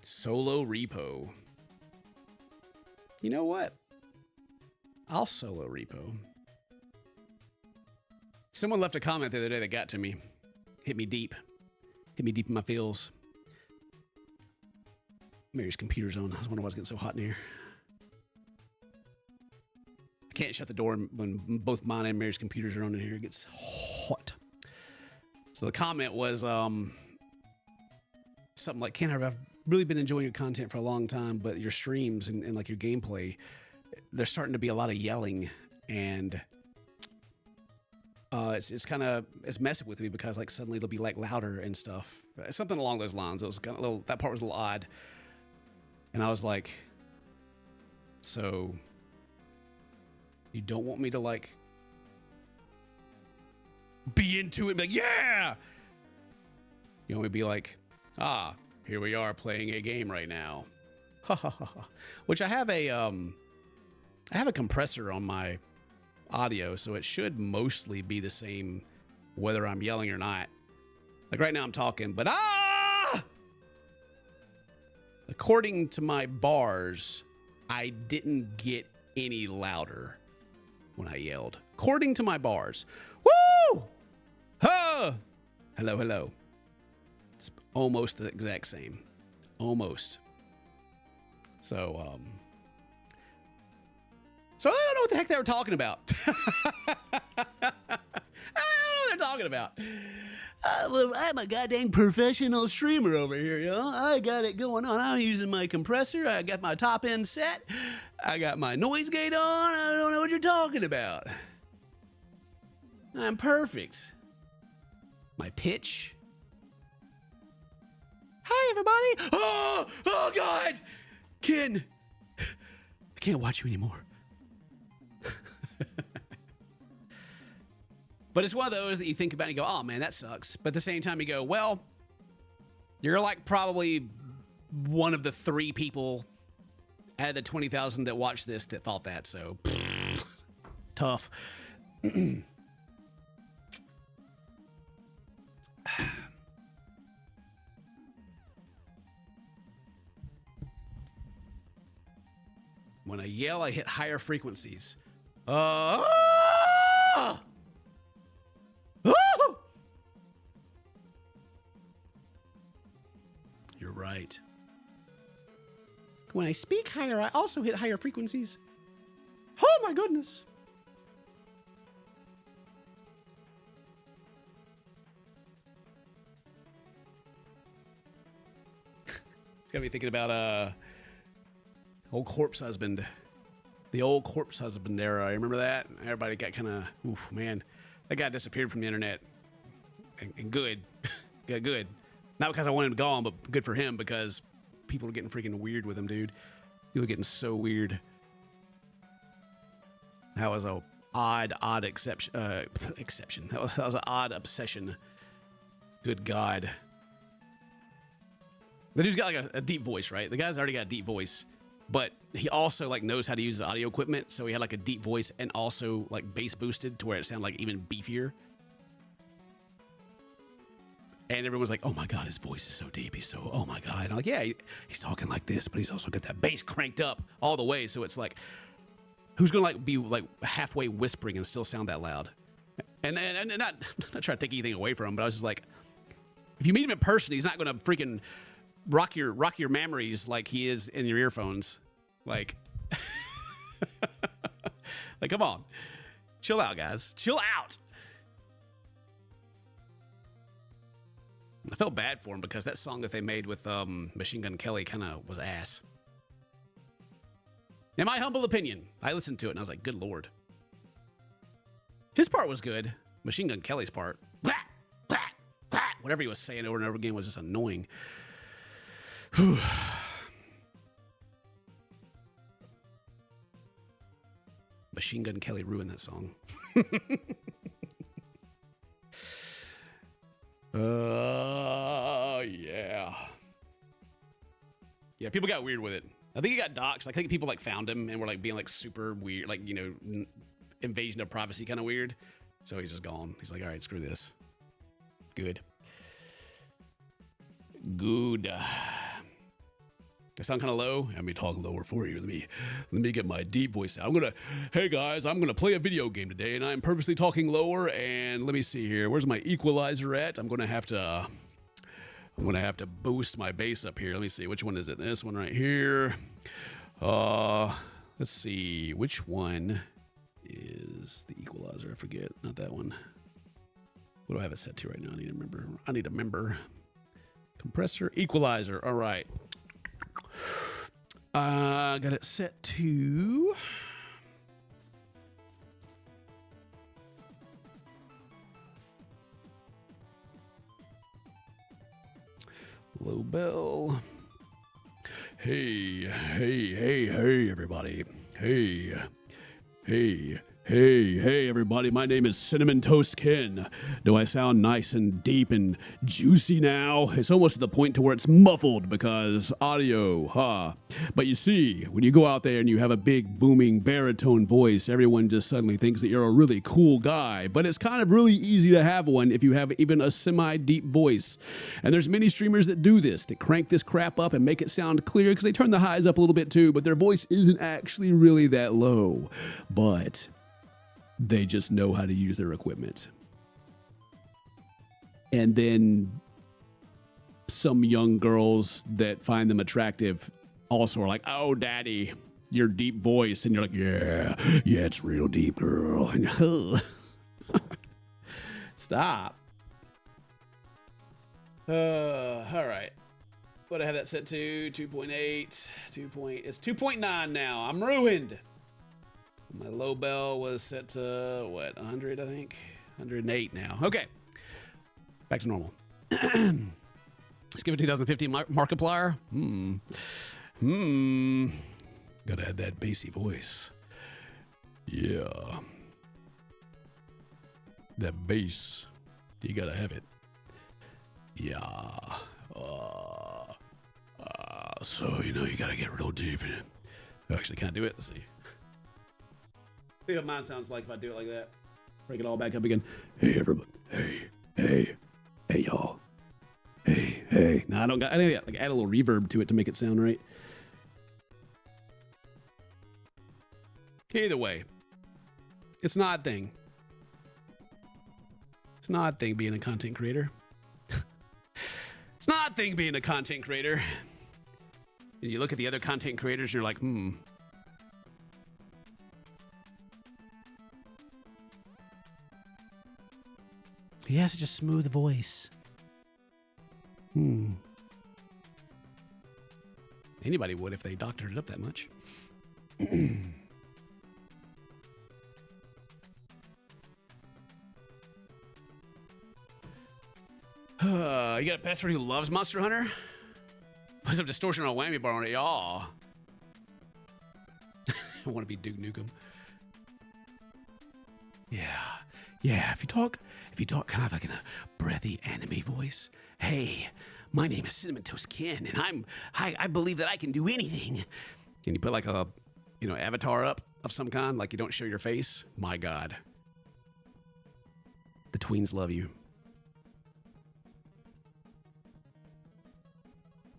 Solo repo. You know what? I'll solo repo. Someone left a comment the other day that got to me. Hit me deep. Hit me deep in my feels. Mary's computer's on. I was wondering why it's getting so hot in here. I can't shut the door when both mine and Mary's computers are on in here. It gets hot. So the comment was something like, Ken, I've really been enjoying your content for a long time, but your streams and like your gameplay, there's starting to be a lot of yelling, and it's kind of messing with me because like suddenly it'll be like louder and stuff. Something along those lines. It was kind of that part was a little odd, and I was like, so you don't want me to like be into it, be like, yeah. You want me to be like, here we are playing a game right now. Which I have a I have a compressor on my audio, so it should mostly be the same whether I'm yelling or not. Like right now I'm talking, but according to my bars, I didn't get any louder when I yelled. According to my bars. Woo! Huh! Hello, hello. It's almost the exact same. Almost. So I don't know what the heck they were talking about. I don't know what they're talking about. Well, I'm a goddamn professional streamer over here, yo. I got it going on. I'm using my compressor. I got my top end set. I got my noise gate on. I don't know what you're talking about. I'm perfect. My pitch. Hi, everybody. Oh, God. Ken, I can't watch you anymore. But it's one of those that you think about and you go, oh, man, that sucks. But at the same time, you go, well, you're like probably one of the 3 people out of the 20,000 that watched this that thought that. So, tough. When I yell, I hit higher frequencies. You're right. When I speak higher, I also hit higher frequencies. Oh my goodness. It's got me thinking about old corpse husband. The old corpse husband era. I remember that. Everybody got kind of, oof, man. That guy disappeared from the internet. And good. Got good. Not because I wanted him gone, but good for him because people are getting freaking weird with him, dude. People are getting so weird. That was a odd exception. That was an odd obsession. Good God. The dude's got like a deep voice, right? The guy's already got a deep voice, but he also like knows how to use the audio equipment. So he had like a deep voice and also like bass boosted to where it sounded like even beefier. And everyone's like, oh my God, his voice is so deep. He's so, oh my God. And I'm like, yeah, he's talking like this, but he's also got that bass cranked up all the way. So it's like, who's going to like be like halfway whispering and still sound that loud? And not trying to take anything away from him, but I was just like, if you meet him in person, he's not going to freaking rock your memories like he is in your earphones. Like, like, come on, chill out, guys, chill out. I felt bad for him because that song that they made with Machine Gun Kelly kind of was ass. In my humble opinion, I listened to it and I was like, good Lord. His part was good. Machine Gun Kelly's part, whatever he was saying over and over again was just annoying. Machine Gun Kelly ruined that song. Yeah. Yeah, people got weird with it. I think he got doxxed. I think people like found him and were like being like super weird, like, you know, invasion of privacy kind of weird. So he's just gone. He's like, all right, screw this. Good. Good. I sound kind of low. Let me talk lower for you. Let me get my deep voice out. Hey guys, I'm gonna play a video game today, and I'm purposely talking lower. And let me see here. Where's my equalizer at? I'm gonna have to boost my bass up here. Let me see. Which one is it? This one right here. Let's see. Which one is the equalizer? I forget. Not that one. What do I have it set to right now? I need to remember. Compressor, equalizer. All right. Got it set to low bell. Hey, everybody. Hey, Hey, everybody, my name is Cinnamon Toast Ken. Do I sound nice and deep and juicy now? It's almost to the point to where it's muffled because audio, huh? But you see, when you go out there and you have a big, booming baritone voice, everyone just suddenly thinks that you're a really cool guy. But it's kind of really easy to have one if you have even a semi-deep voice. And there's many streamers that do this, that crank this crap up and make it sound clear because they turn the highs up a little bit too, but their voice isn't actually really that low. But they just know how to use their equipment. And then some young girls that find them attractive also are like, oh, daddy, your deep voice. And you're like, yeah, it's real deep, girl. Stop. All right. What I have that set to? 2.8. It's 2.9 now. I'm ruined. My low bell was set to, what, 100, I think? 108 now. Okay. Back to normal. Let's give it 2015 Markiplier. Gotta have that bassy voice. Yeah. That bass. You gotta have it. Yeah. So, you gotta get real deep in it. Actually, can I do it? Let's see. See what mine sounds like if I do it like that. Break it all back up again. Hey, everybody. Hey, y'all. Hey. No, I don't got. I need to like add a little reverb to it to make it sound right. Either way, it's not a thing. It's not a thing being a content creator. It's not a thing being a content creator. And you look at the other content creators, and you're like, He has such a smooth voice. Anybody would if they doctored it up that much. You got a password who loves Monster Hunter? Put some distortion on a whammy bar on it, y'all. I want to be Duke Nukem. Yeah. If you talk kind of like in a breathy anime voice. Hey, my name is Cinnamon Toast Ken, and I believe that I can do anything. Can you put like a, avatar up of some kind, like you don't show your face? My God, the tweens love you.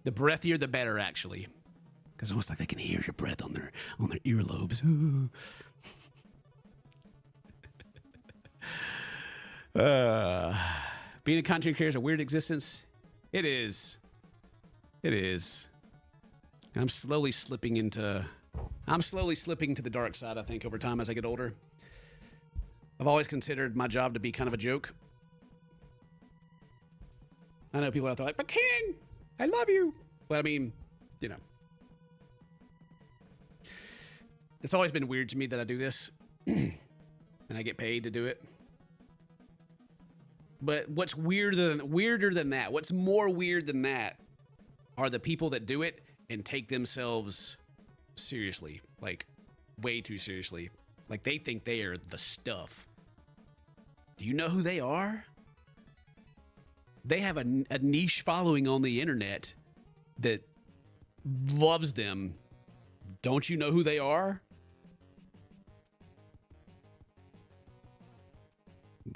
The breathier, the better, actually, because it's almost like they can hear your breath on their earlobes. Being a content creator is a weird existence. It is. I'm slowly slipping into the dark side, I think, over time as I get older. I've always considered my job to be kind of a joke. I know people out there like, but Ken, I love you. But I mean, it's always been weird to me that I do this and I get paid to do it. But what's weirder than that, what's more weird than that are the people that do it and take themselves seriously, like way too seriously. Like they think they are the stuff. Do you know who they are? They have a niche following on the internet that loves them. Don't you know who they are?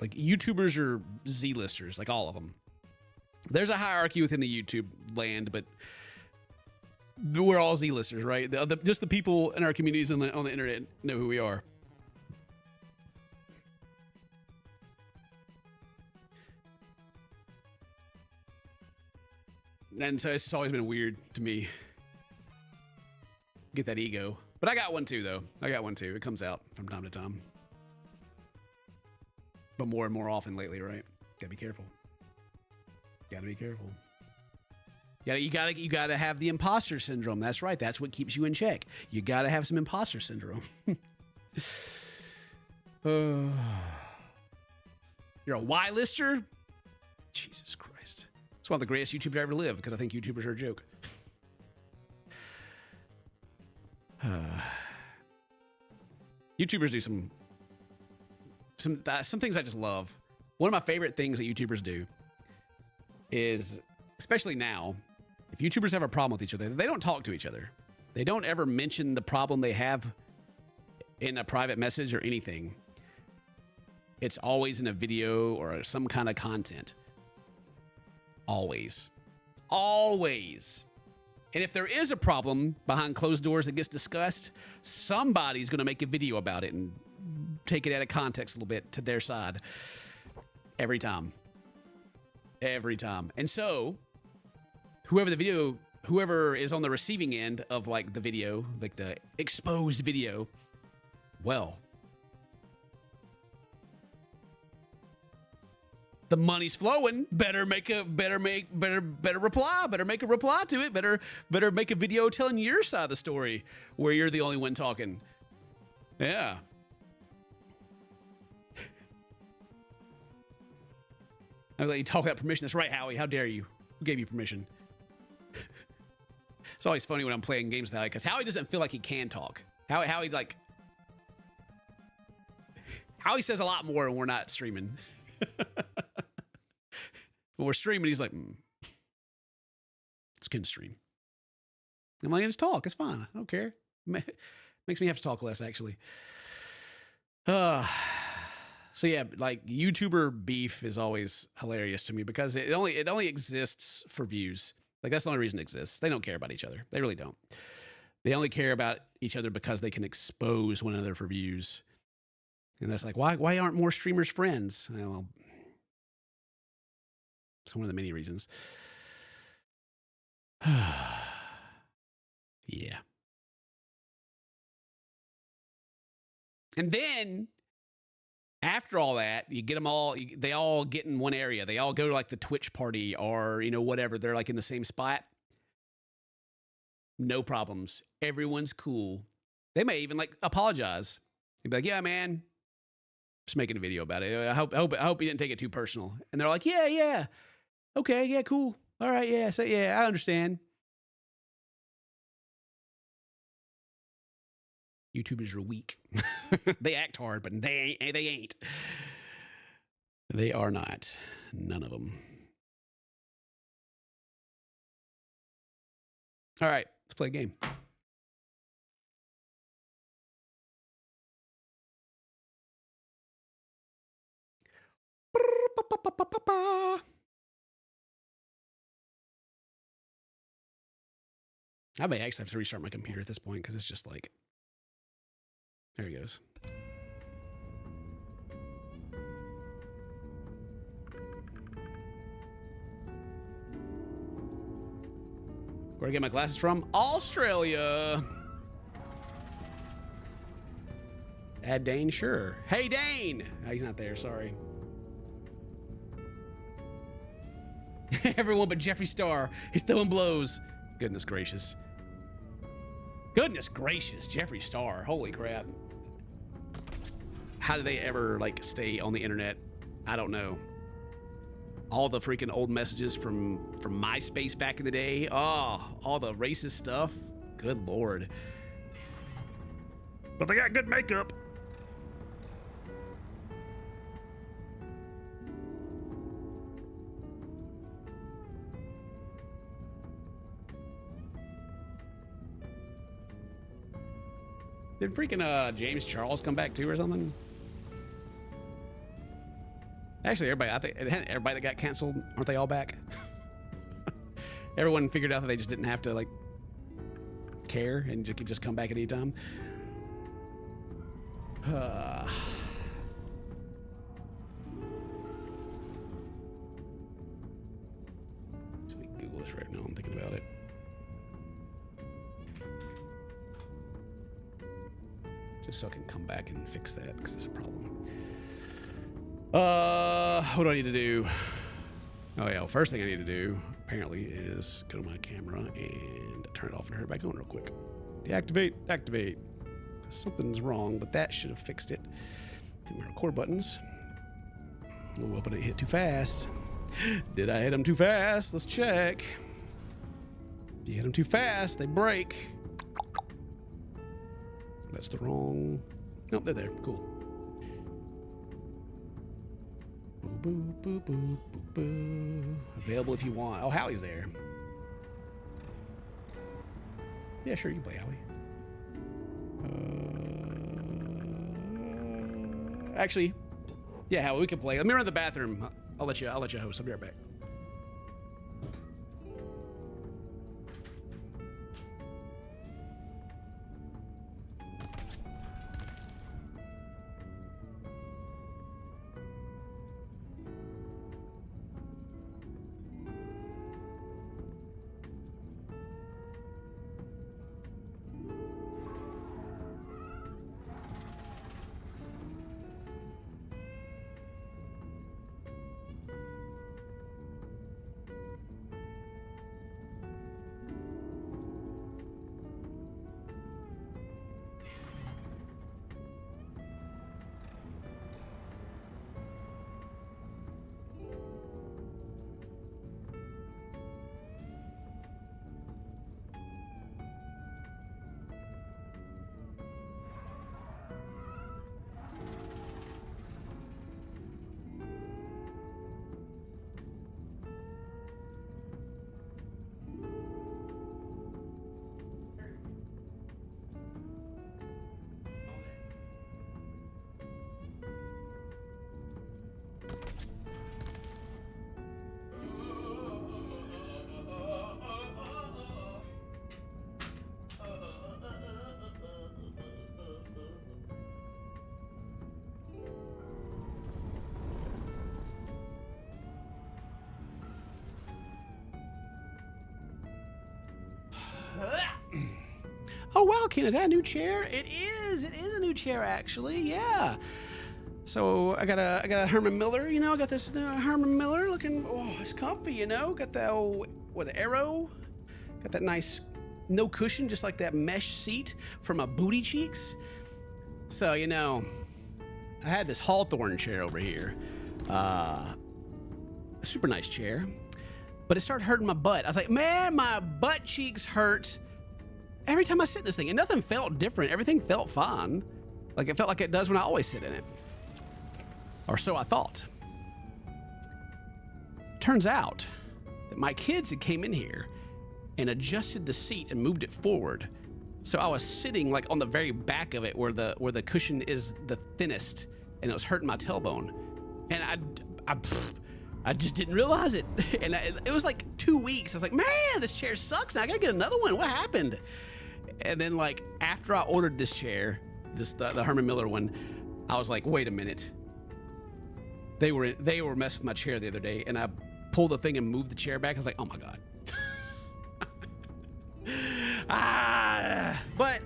Like YouTubers are Z-listers, like all of them. There's a hierarchy within the YouTube land, but we're all Z-listers, right? Just the people in our communities on the internet know who we are. And so it's just always been weird to me. Get that ego. But I got one too, though. It comes out from time to time. But more and more often lately, right? Gotta be careful. You gotta have the imposter syndrome. That's right. That's what keeps you in check. You gotta have some imposter syndrome. You're a Y-lister? Jesus Christ. It's one of the greatest YouTubers to ever live because I think YouTubers are a joke. YouTubers do some some things I just love. One of my favorite things that YouTubers do is, especially now, if YouTubers have a problem with each other, they don't talk to each other. They don't ever mention the problem they have in a private message or anything. It's always in a video or some kind of content. Always. Always. And if there is a problem behind closed doors that gets discussed, somebody's going to make a video about it and take it out of context a little bit to their side. Every time. Every time. And so, whoever is on the receiving end of like the video, like the exposed video, well, the money's flowing. Better make a reply. Better make a reply to it. Better make a video telling your side of the story where you're the only one talking. Yeah. I'll let you talk without permission. That's right, Howie. How dare you? Who gave you permission? It's always funny when I'm playing games with Howie because Howie doesn't feel like he can talk. Howie says a lot more when we're not streaming. When we're streaming, he's like, it's can stream. I'm like, just talk. It's fine. I don't care. Makes me have to talk less, actually. So yeah, like YouTuber beef is always hilarious to me because it only exists for views. Like that's the only reason it exists. They don't care about each other. They really don't. They only care about each other because they can expose one another for views. And that's like, why aren't more streamers friends? Well, it's one of the many reasons. Yeah. And then after all that, you get them all, they all get in one area. They all go to like the Twitch party or, whatever. They're like in the same spot. No problems. Everyone's cool. They may even like apologize. They'd be like, yeah, man, just making a video about it. I hope you didn't take it too personal. And they're like, yeah. Okay, yeah, cool. All right, yeah, so yeah, I understand. YouTubers are weak. They act hard, but they ain't. They are not. None of them. All right, let's play a game. I may actually have to restart my computer at this point because it's just like, there he goes. Where I get my glasses from? Australia. Add Dane, sure. Hey, Dane. Oh, he's not there, sorry. Everyone but Jeffree Star. He's throwing blows. Goodness gracious. Goodness gracious, Jeffree Star. Holy crap. How do they ever, like, stay on the internet? I don't know. All the freaking old messages from MySpace back in the day. Oh, all the racist stuff. Good Lord. But they got good makeup. Did freaking James Charles come back too or something? Actually, I think everybody that got canceled, aren't they all back? Everyone figured out that they just didn't have to like care and could just come back at any time. Let me Google this right now. I'm thinking about it. Just so I can come back and fix that because it's a problem. What do I need to do? Oh yeah, well, first thing I need to do apparently is go to my camera and turn it off and turn it back on real quick. Deactivate, activate. Something's wrong, but that should have fixed it. Hit my record buttons. Oh, but I hit too fast. Did I hit them too fast? Let's check. If you hit them too fast, they break. That's the wrong. Nope, they're there. Cool. Boo, boo, boo, boo, boo, boo. Available if you want. Oh, Howie's there. Yeah, sure, you can play Howie. Actually, yeah, Howie, we can play. Let me run to the bathroom. I'll let you host. I'll be right back. Oh wow, Ken, is that a new chair? It is. It is a new chair, actually. Yeah. So I got a Herman Miller. You know, I got this Herman Miller looking. Oh, it's comfy. You know, got that arrow. Got that nice no cushion, just like that mesh seat for my booty cheeks. So you know, I had this Hawthorne chair over here. A super nice chair, but it started hurting my butt. I was like, man, my butt cheeks hurt every time I sit in this thing, and nothing felt different. Everything felt fine. Like it felt like it does when I always sit in it. Or so I thought. Turns out that my kids had came in here and adjusted the seat and moved it forward. So I was sitting like on the very back of it where the cushion is the thinnest, and it was hurting my tailbone. And I just didn't realize it. And it was like 2 weeks. I was like, man, this chair sucks. Now I gotta get another one. What happened? And then like after I ordered this chair, the Herman Miller one, I was like, wait a minute. They were messing with my chair the other day, and I pulled the thing and moved the chair back. I was like, oh my God. But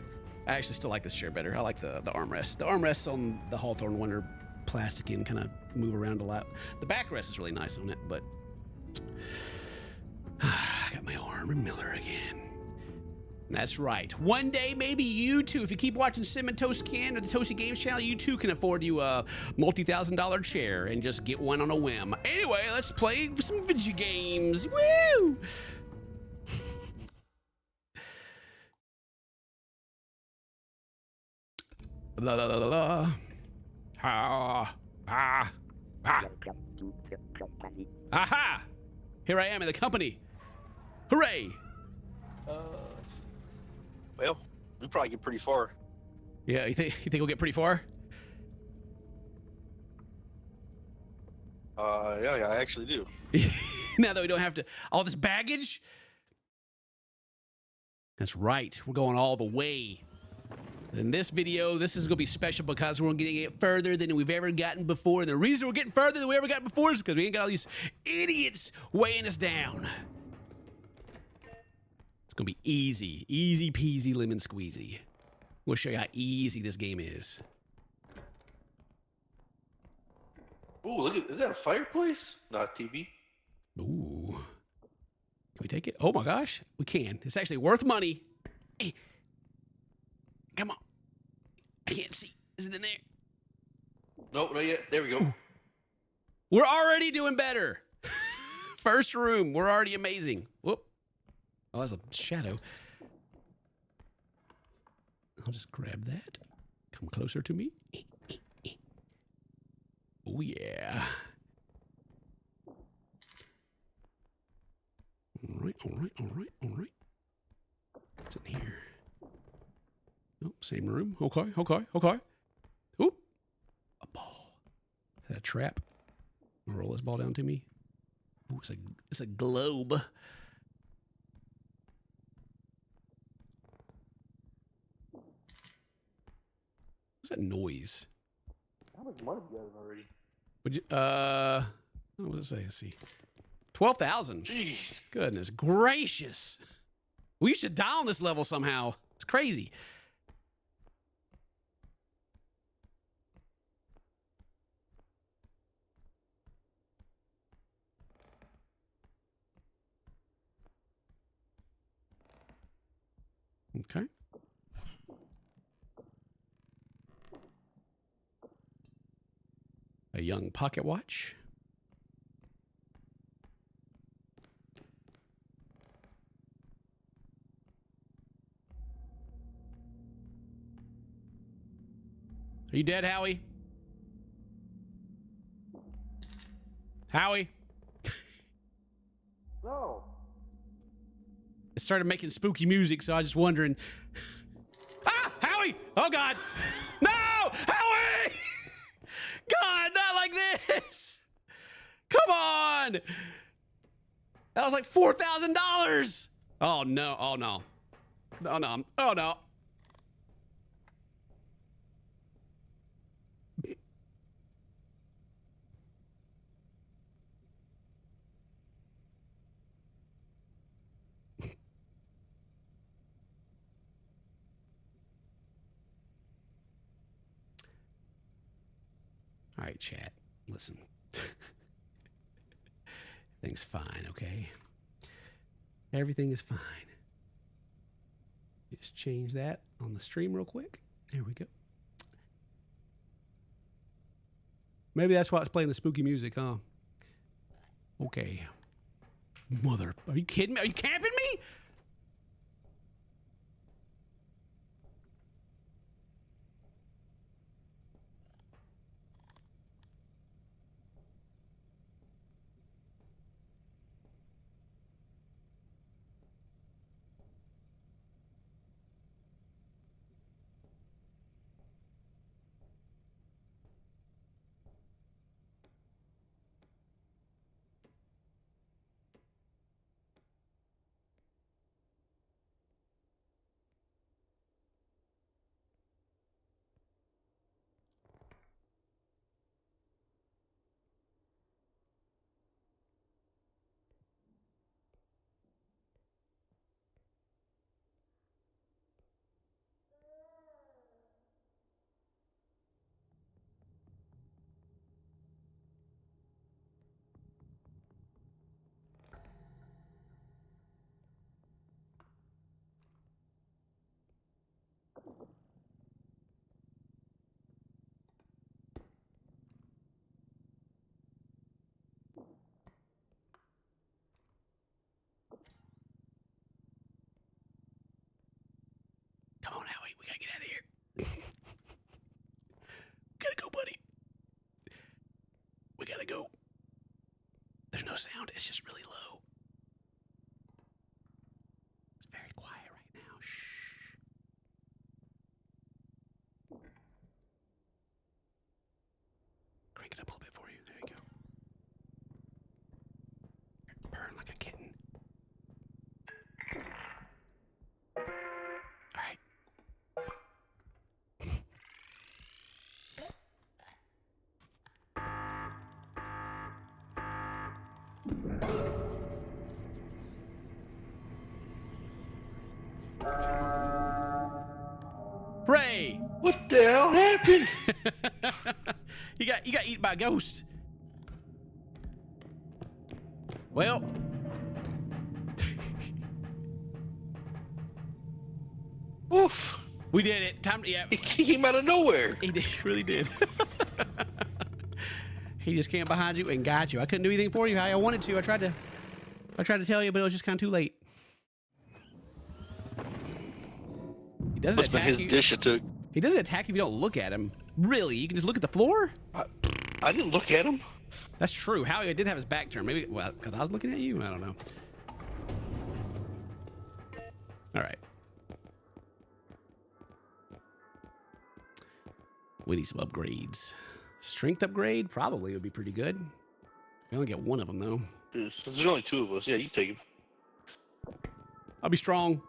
I actually still like this chair better. I like the armrest. The armrests on the Hawthorne one are plastic and kind of move around a lot. The backrest is really nice on it, but I got my Herman Miller again. That's right. One day, maybe you too, if you keep watching Sim and Toast Can or the Toasty Games channel, you too can afford you a multi-$1,000 chair and just get one on a whim. Anyway, let's play some video games. Woo! La la la la la. Aha! Here I am in the company. Hooray! Well, we probably get pretty far. Yeah, you think we'll get pretty far? Yeah, I actually do. Now that we don't have to all this baggage. That's right. We're going all the way. In this video, this is going to be special because we're going to get further than we've ever gotten before. And the reason we're getting further than we ever got before is because we ain't got all these idiots weighing us down. It's going to be easy. Easy peasy lemon squeezy. We'll show you how easy this game is. Ooh, look at, is that a fireplace? Not TV. Ooh. Can we take it? Oh my gosh, we can. It's actually worth money. Hey. Come on. I can't see. Is it in there? Nope, not yet. There we go. We're already doing better. First room. We're already amazing. Whoop. Oh, that's a shadow. I'll just grab that. Come closer to me. Oh, yeah. all right, all right, all right. What's in here? Oh, same room. Okay, okay, okay. Oop. A ball. Is that a trap? Roll this ball down to me. Ooh, it's a globe. What's that noise? How much money you got already? Would you, what does it say? Let's see. 12,000. Jeez. Goodness gracious. We should die on this level somehow. It's crazy. Okay. A young pocket watch. Are you dead, Howie? Howie? No. It started making spooky music, so I was just wondering. Ah! Howie! Oh, God! No! Howie! God, not like this! Come on! That was like $4,000! Oh, no. Oh, no. Oh, no. Oh, no. All right, chat. Listen. Everything's fine, okay? Everything is fine. Just change that on the stream real quick. There we go. Maybe that's why it's playing the spooky music, huh? Okay. Mother, are you kidding me? Are you camping me? Come on, Howie. We gotta get out of here. Gotta go, buddy. We gotta go. There's no sound. It's just really low. It's very quiet right now. Shh. Crank it up a little bit for you. There you go. Burn like a kitten. All right. Ray! What the hell happened? you got eaten by a ghost. Well, Oof. we did it. Time. Yeah, He came out of nowhere. he did. He really did. He just came behind you and got you. I couldn't do anything for you how I wanted to. I tried to tell you, but it was just kind of too late. He doesn't Must have attack been his you. dish it took. He doesn't attack you if you don't look at him. Really? You can just look at the floor? I didn't look at him. That's true. Howie did have his back turned. Maybe, well, because I was looking at you. I don't know. All right. We need some upgrades. Strength upgrade probably would be pretty good. We only get one of them though. There's only 2 of us. Yeah, you take him. I'll be strong.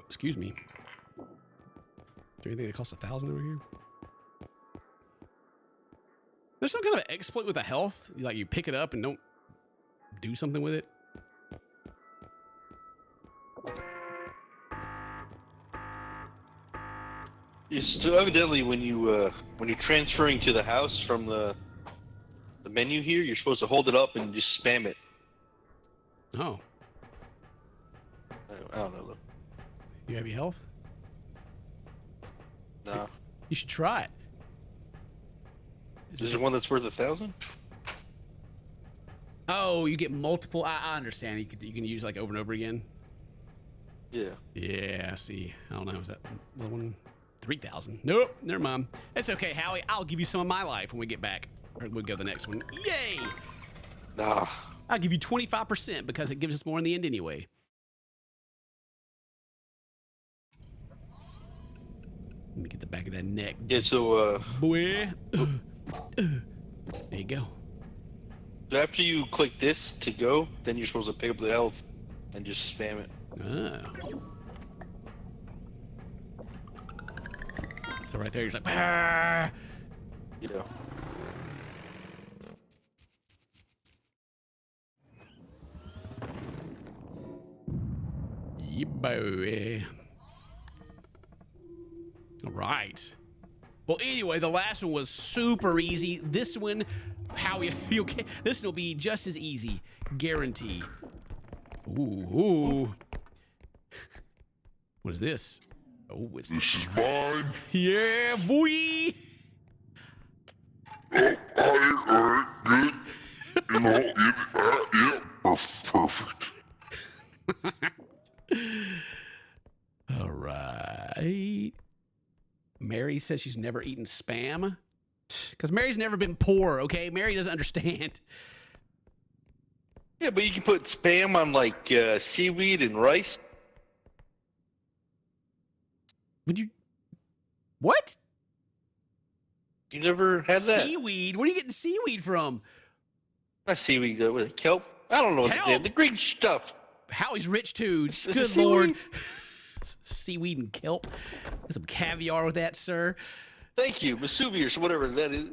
Excuse me. Is there anything that costs 1,000 over here? There's some kind of exploit with the health. Like you pick it up and don't do something with it. So evidently, when you're transferring to the house from the menu here, you're supposed to hold it up and just spam it. Oh. I don't know though. You have your health? Nah. You should try it. Is there one that's worth 1,000? Oh, you get multiple. I understand. You can use like over and over again. Yeah. Yeah, I see. I don't know. Is that the one? 3,000. Nope. Never mind. It's okay, Howie. I'll give you some of my life when we get back. Or we'll go to the next one. Yay! Nah. I'll give you 25% because it gives us more in the end anyway. Let me get the back of that neck. Yeah, so, Boy. There you go. after you click this to go, then you're supposed to pick up the health and just spam it. Oh. So right there, you're like, bah! Yeah. Yeah, boy. All right. Well, anyway, the last one was super easy. This one, Howie, you okay? This one will be just as easy, guarantee. Ooh. What is this? Oh, it's This is mine. yeah, boy. Oh, alright, good. You know, yeah, perfect. All right. Mary says she's never eaten spam. Because Mary's never been poor, okay? Mary doesn't understand. Yeah, but you can put spam on like seaweed and rice. Would you? What? You never had that? Seaweed? Where are you getting seaweed from? Not seaweed, with a kelp. I don't know what Kelp? the green stuff. Howie's rich too. Is it Good Lord. seaweed? Seaweed and kelp. There's some caviar with that, sir. Thank you, Masubi or whatever that is.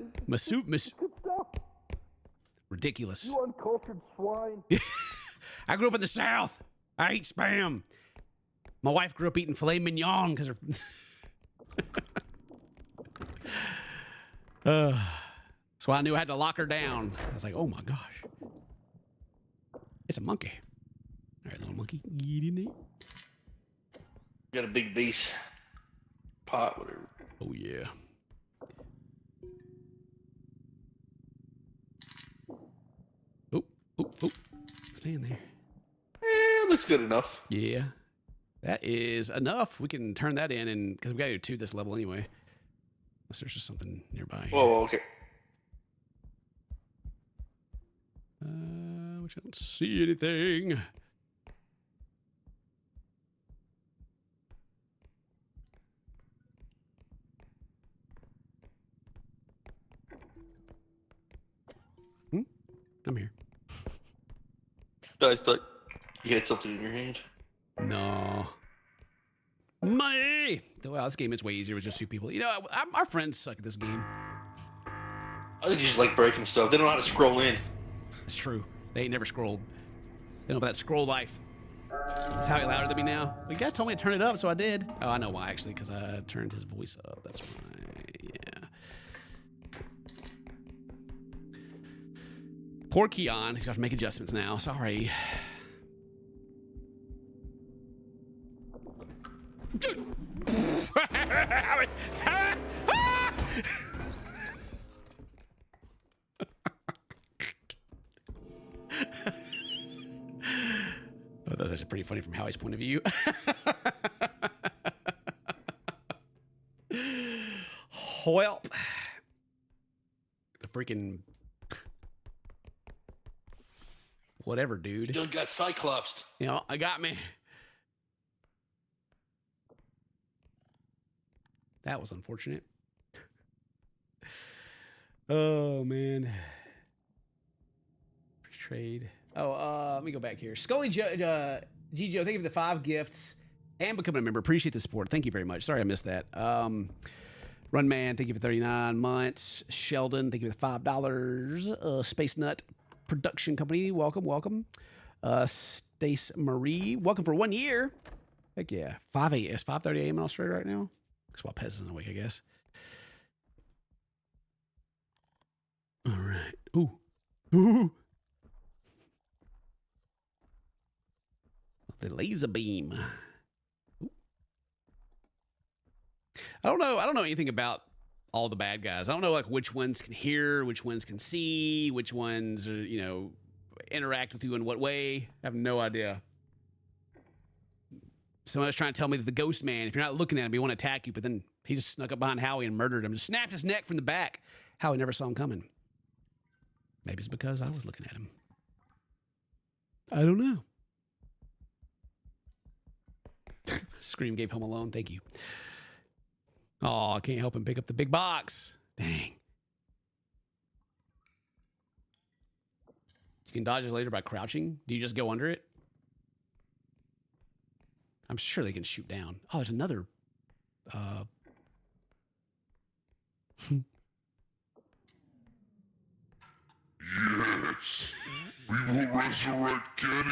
Ridiculous. You uncultured swine. I grew up in the South. I eat spam. My wife grew up eating filet mignon because her. So I knew I had to lock her down. I was like, oh my gosh. It's a monkey. All right, little monkey. Get in there. Got a big base pot, whatever. Oh, yeah. Oh. Stay in there. Looks good enough. Yeah. That is enough. We can turn that in, and because we got to do 2 this level anyway. Unless there's just something nearby. Here. Oh, okay. Which I don't see anything. I'm here. No, I thought you had something in your hand. No. Wow, this game is way easier with just 2 people. You know, our friends suck at this game. I think you just like breaking stuff. They don't know how to scroll in. It's true. They ain't never scrolled. They know about that scroll life. That's how he louder than me now. Well, you guys told me to turn it up, so I did. Oh, I know why, actually, because I turned his voice up. That's why. Yeah. Poor Keon. He's got to make adjustments now. Sorry. Oh, that's actually pretty funny from Howie's point of view. Well, the freaking whatever, dude. You done got cyclopsed. You know, I got me. That was unfortunate. Oh, man. Trade. Oh, let me go back here. Scully Gijo, thank you for the 5 gifts and becoming a member. Appreciate the support. Thank you very much. Sorry I missed that. Runman, thank you for 39 months. Sheldon, thank you for the $5. Space Nut Production Company, welcome. Stace Marie, welcome for 1 year. Heck yeah. 5 a.m. It's 5:30 a.m. in Australia right now. That's while Pez is in a week, I guess. All right. Ooh. The laser beam. Ooh. I don't know anything about all the bad guys. I don't know like which ones can hear, which ones can see, which ones are, interact with you in what way. I have no idea. Someone was trying to tell me that the ghost man, if you're not looking at him, he won't attack you, but then he just snuck up behind Howie and murdered him. Just snapped his neck from the back. Howie never saw him coming. Maybe it's because I was looking at him. I don't know. Scream gave Home Alone. Thank you. Oh, I can't help him pick up the big box. Dang. You can dodge his laser by crouching. Do you just go under it? I'm sure they can shoot down. Oh, there's another. Yes, we will resurrect Kenny.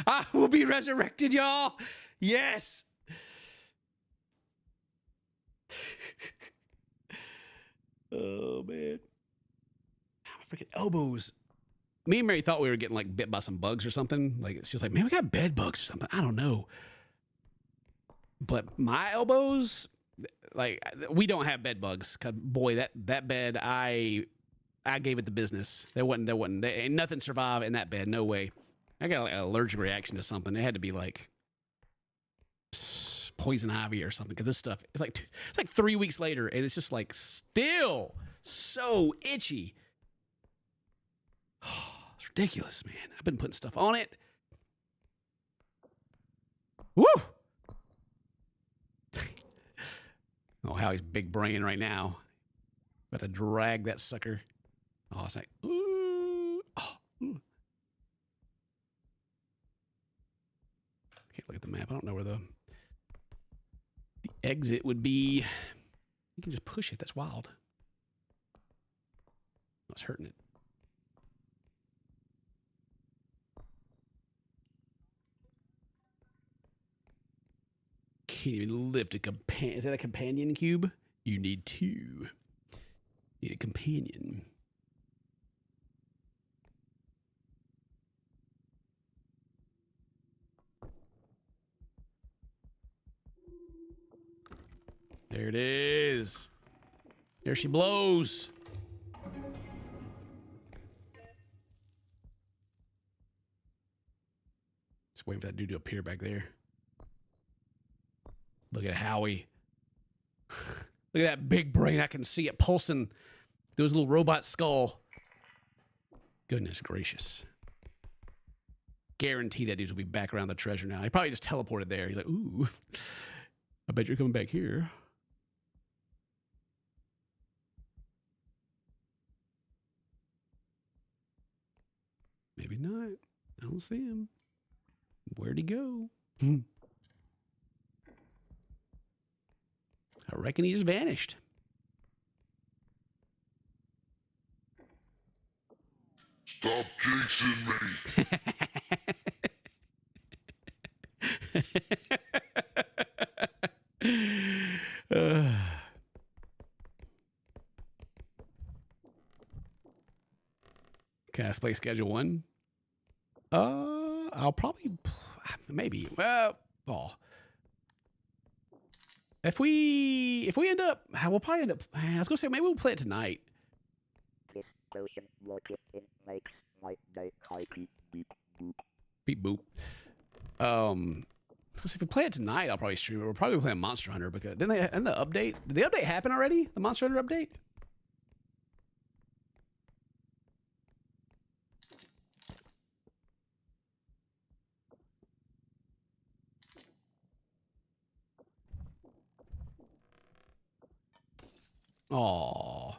I will be resurrected, y'all. Yes. Oh, man. My freaking elbows. Me and Mary thought we were getting like bit by some bugs or something. Like she was like, man, we got bed bugs or something. I don't know. But my elbows, like we don't have bed bugs. 'Cause boy, that bed, I gave it the business. There ain't nothing survive in that bed. No way. I got like an allergic reaction to something. It had to be like poison ivy or something. Because this stuff, it's like 3 weeks later, and it's just like still so itchy. It's ridiculous, man. I've been putting stuff on it. Woo! Oh, Howie's big brain right now. About to drag that sucker. Oh, it's like, ooh. Oh, ooh. Can't look at the map. I don't know where the exit would be. You can just push it. That's wild. Oh, it's hurting it. Can't even lift a companion. Is that a companion cube? You need 2. You need a companion. There it is. There she blows. Just waiting for that dude to appear back there. Look at Howie. Look at that big brain. I can see it pulsing through his little robot skull. Goodness gracious. Guarantee that dude will be back around the treasure now. He probably just teleported there. He's like, ooh, I bet you're coming back here. Maybe not. I don't see him. Where'd he go? I reckon he just vanished. Stop chasing me. Can I play schedule 1? I'll probably, maybe. Well, if we end up, we'll probably end up. I was gonna say maybe we'll play it tonight. This potion makes my day happy. Beep boop. Beep boop. So if we play it tonight, I'll probably stream it. We're probably playing Monster Hunter because didn't they end the update? Did the update happen already? The Monster Hunter update? Aw.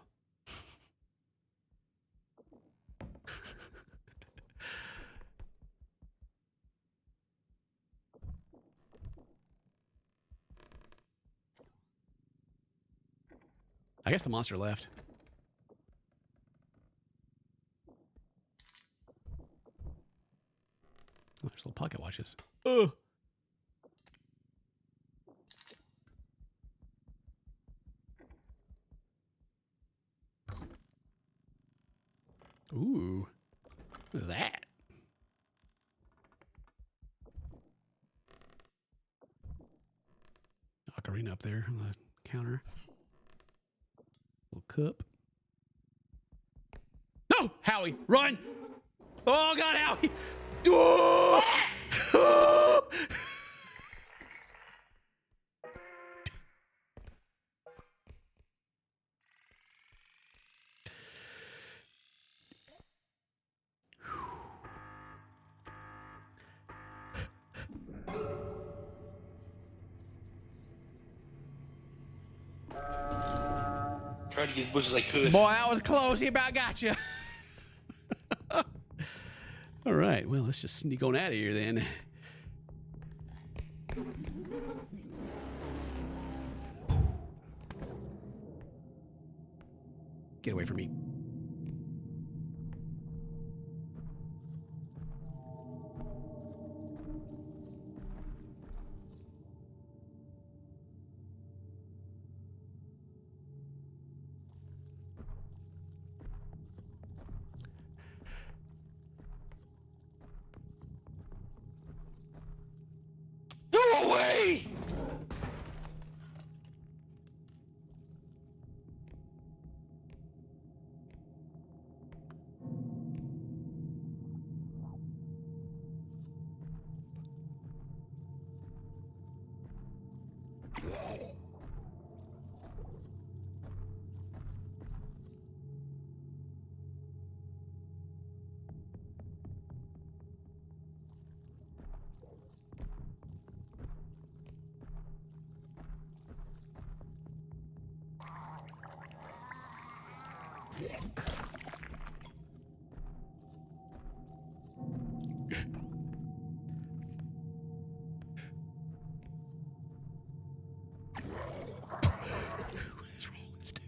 I guess the monster left. Oh, there's little pocket watches. Ugh. Ooh. What is that? Ocarina up there on the counter. Little cup. No! Howie, run! Oh, God, Howie! Oh! Oh! Tried to get as much as I could. Boy, that was close. He about got you. All right. Well, let's just sneak on out of here then. Get away from me. Go away! What is wrong with this dude?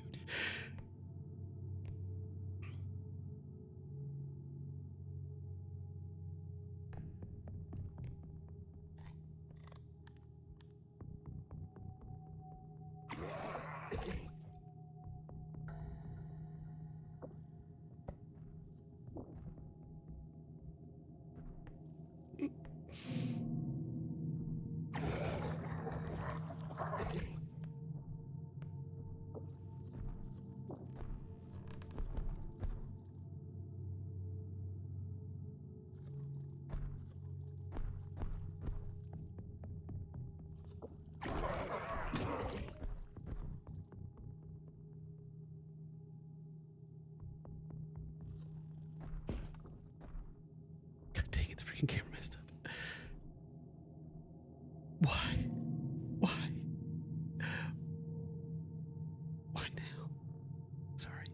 God dang it, the freaking camera messed up. Why? Why? Why now? Sorry.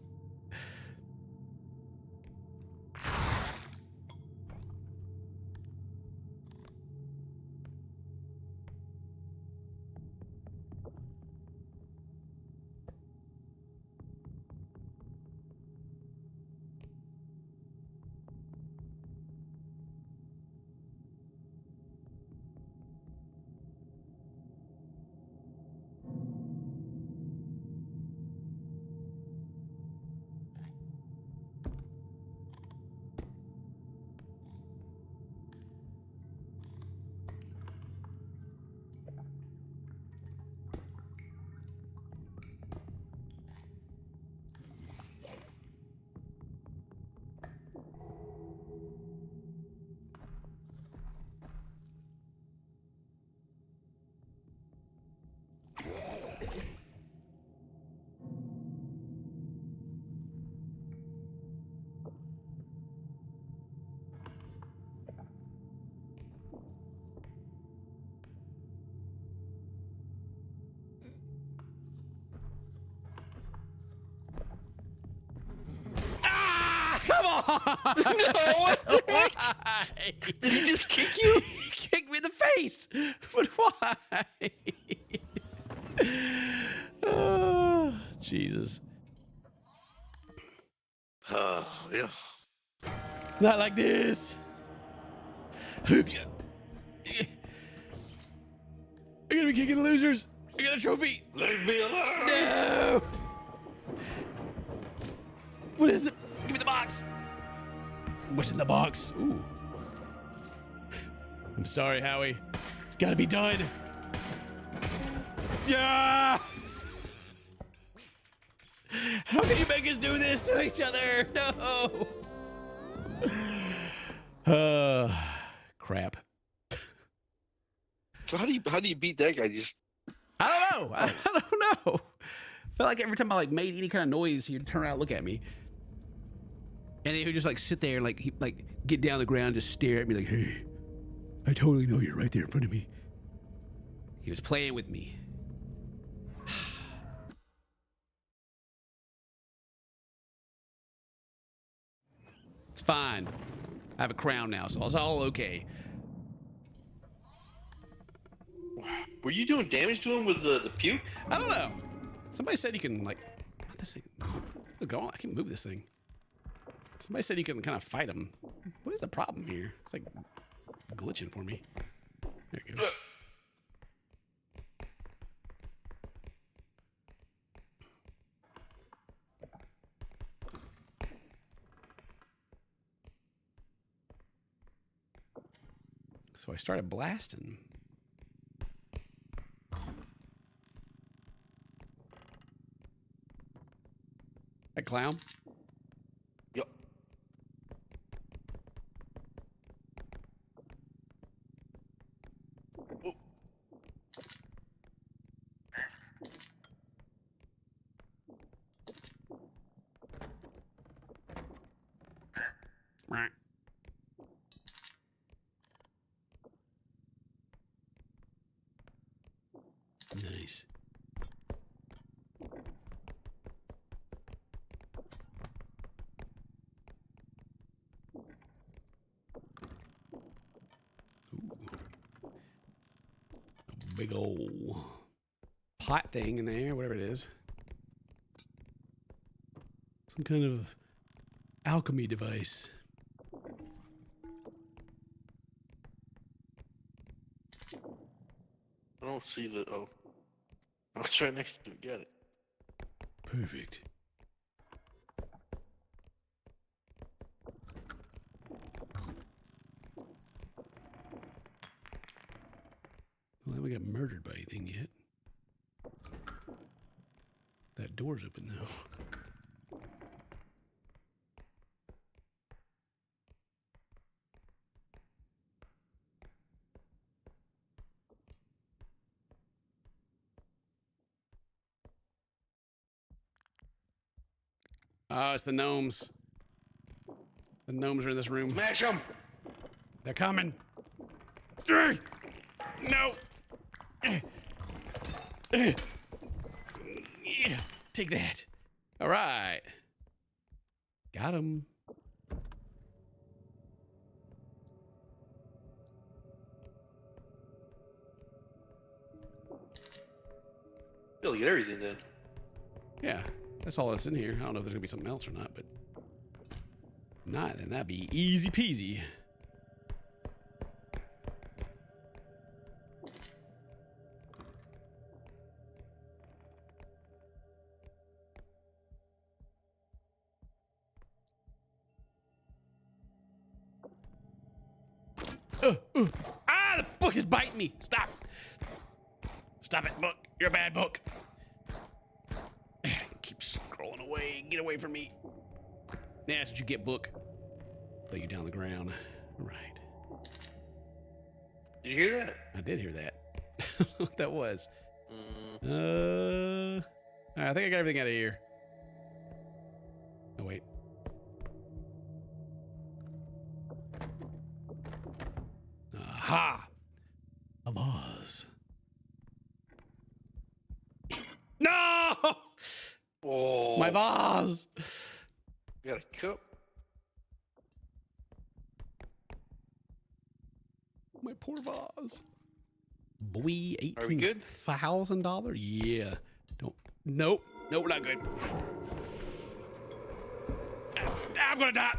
No, what the heck? Why? Did he just kick you? He kicked me in the face. But why? Oh, Jesus. Yeah. Not like this. I'm gonna be kicking losers. I got a trophy. Leave me alone. No. What is it? Give me the box. What's in the box? Ooh. I'm sorry, Howie. It's gotta be done. Yeah. How can you make us do this to each other? No. Crap. So how do you beat that guy? Just I don't know. I don't know. Felt like every time I like made any kind of noise, he'd turn around and look at me. And he would just like sit there and like get down on the ground, just stare at me like, hey, I totally know you're right there in front of me. He was playing with me. It's fine. I have a crown now, so it's all okay. were you doing damage to him with the puke? I don't know. Somebody said you can like, this thing, what's going on? I can move this thing. Somebody said you can kind of fight him. What is the problem here? It's like glitching for me. There you go. So I started blasting. That clown? Yep. Oh. Right. Nice. Ooh. A big old pot thing in there, whatever it is. Some kind of alchemy device. I don't see the. Oh, it's right next to it. Got it. Perfect. Well, I haven't got murdered by anything yet. That door's open though. Oh, it's the gnomes. The gnomes are in this room. Smash him! They're coming. No. Yeah, take that. All right. Got him. You'll get everything then. Yeah, that's all that's in here. I don't know if there's gonna be something else or not, but not, then that'd be easy peasy. Ah, the book is biting me. Stop. Stop it, book. You're a bad book. Keep scrolling away. Get away from me. Yeah, that's what you get, book. Lay you down on the ground. All right. Did you hear that? I did hear that. I don't know what that was. I think I got everything out of here. Oh, wait. Aha! A vase. No! Oh. My vase! You got a cup? my poor vase. Boy, Are we good? $18,000? Yeah. Nope, we're not good. I'm gonna die.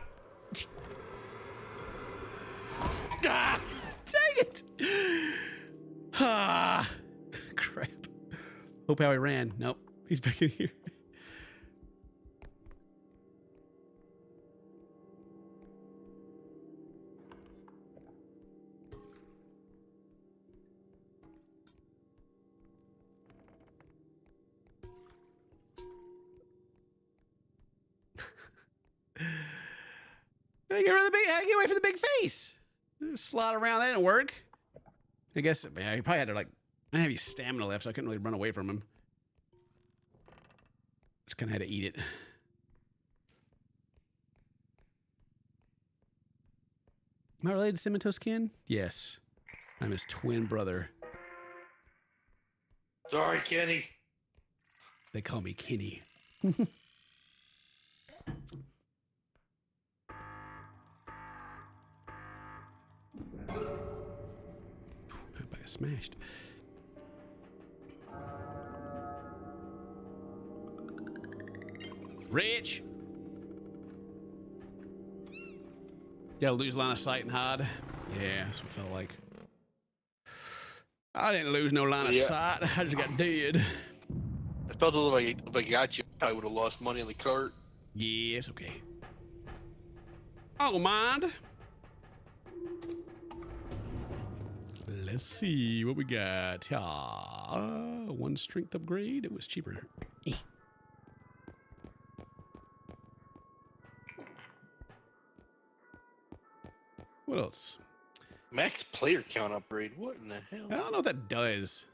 Ah, dang it. Ah, crap. Hope how he ran. Nope, he's back in here. I get away from the big face. Slot around. That didn't work. I guess he probably had to like. I didn't have any stamina left, so I couldn't really run away from him. Just kind of had to eat it. Am I related to Cementos Kin? Yes. I'm his twin brother. Sorry, Kenny. They call me Kenny. I smashed. Rich. Gotta lose line of sight and hide. Yeah, that's what it felt like. I didn't lose no line of sight. I just got dead. I felt a little like if I got you, I would have lost money on the cart. Yeah, it's okay. I don't mind. Let's see what we got. One strength upgrade. It was cheaper. What else? Max player count upgrade. What in the hell? I don't know what that does.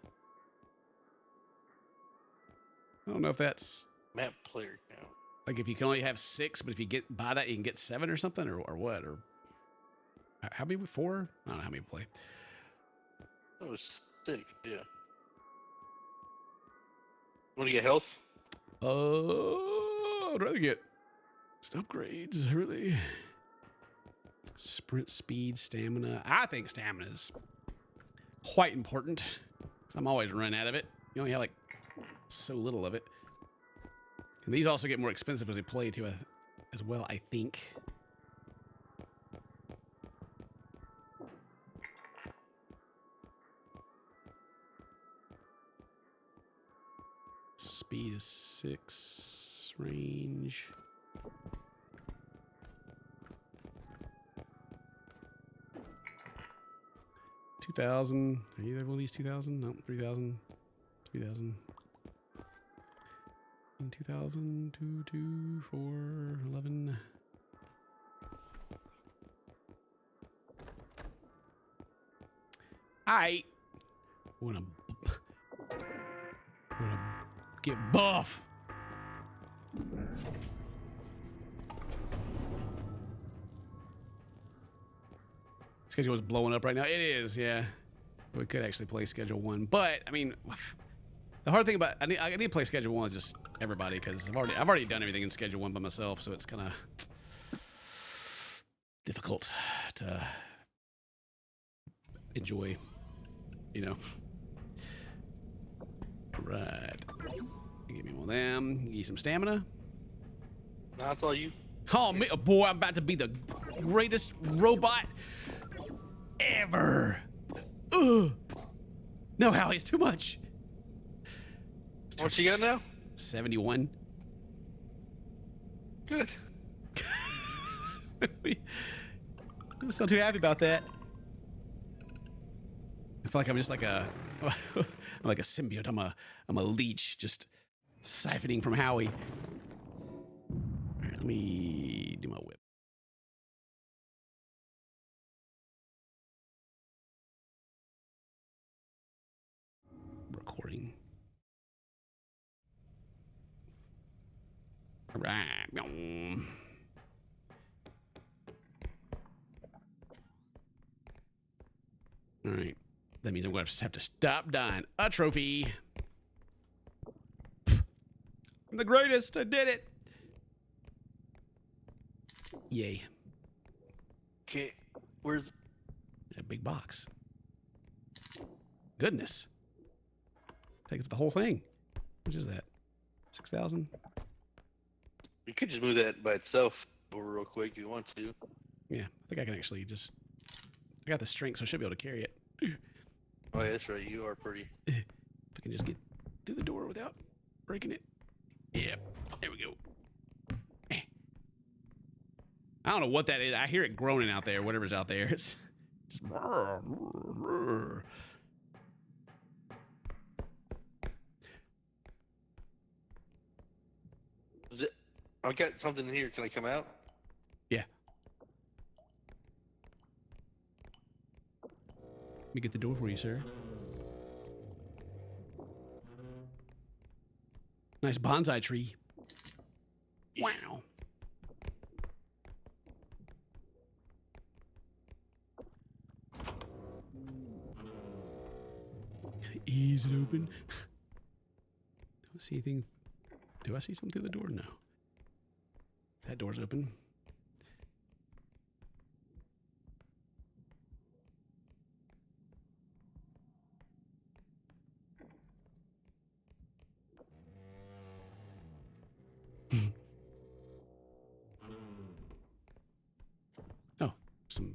I don't know if that's Map player count. like if you can only have 6, but if you buy that, you can get 7 or something, or what? Or how many? 4? I don't know how many play. That was 6. Yeah. Want to get health? I'd rather get upgrades, really. Sprint speed, stamina. I think stamina is quite important. 'Cause I'm always running out of it. You only have like so little of it. And these also get more expensive as we play too, as well, I think. Speed is 6, range. $2,000. Are either one of these 2,000? No, 3,000. 3,000. 2,000. 2, 2, 4, 11. I wanna get buff. Schedule is blowing up right now. It is, yeah. We could actually play Schedule 1, but I mean, the hard thing about I need to play Schedule 1 with just everybody because I've already done everything in Schedule 1 by myself, so it's kind of difficult to enjoy, you know. All right, give me one of them. Give you some stamina. Nah, that's all you. Oh, me, boy, I'm about to be the greatest robot ever. Ugh. No, Hallie, it's too much. What you got now? 71. Good. I'm still too happy about that. I feel like I'm just like I'm like a symbiote. I'm a leech, just siphoning from Howie. All right, let me do my whip. Recording. All right. All right. That means I'm going to have to stop dying. A trophy. I'm the greatest. I did it. Yay. Okay, where's A big box. goodness. Take up the whole thing. What is that? 6,000? You could just move that by itself over real quick if you want to. Yeah, I think I can actually just... I got the strength, so I should be able to carry it. Oh, yeah, that's right. You are pretty. If I can just get through the door without breaking it. Yeah, there we go. I don't know what that is. I hear it groaning out there, whatever's out there. It's just... Is it? I got something in here. Can I come out? Yeah. Let me get the door for you, sir. Nice bonsai tree. Wow. Ease it open. Don't see anything. Do I see something through the door? No. That door's open. Oh, some...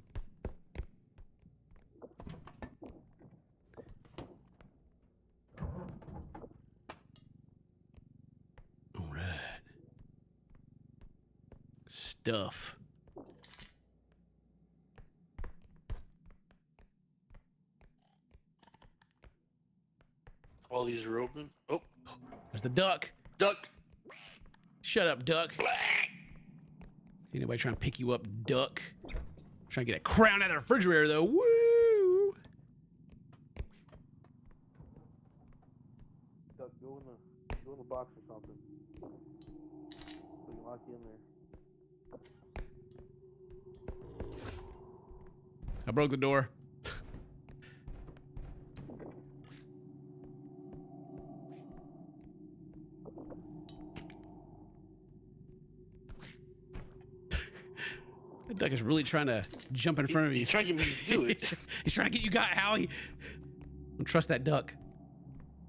All right. Stuff. All these are open. Oh, There's the duck. duck. Shut up, duck. Ain't nobody trying to pick you up, duck. Trying to get a crown out of the refrigerator, though. Woo! Duck, go in the box or something. So we can lock you in there. I broke the door. The duck is really trying to jump in front of you. He's trying to get me to do it. He's trying to get you got, Howie. Don't trust that duck.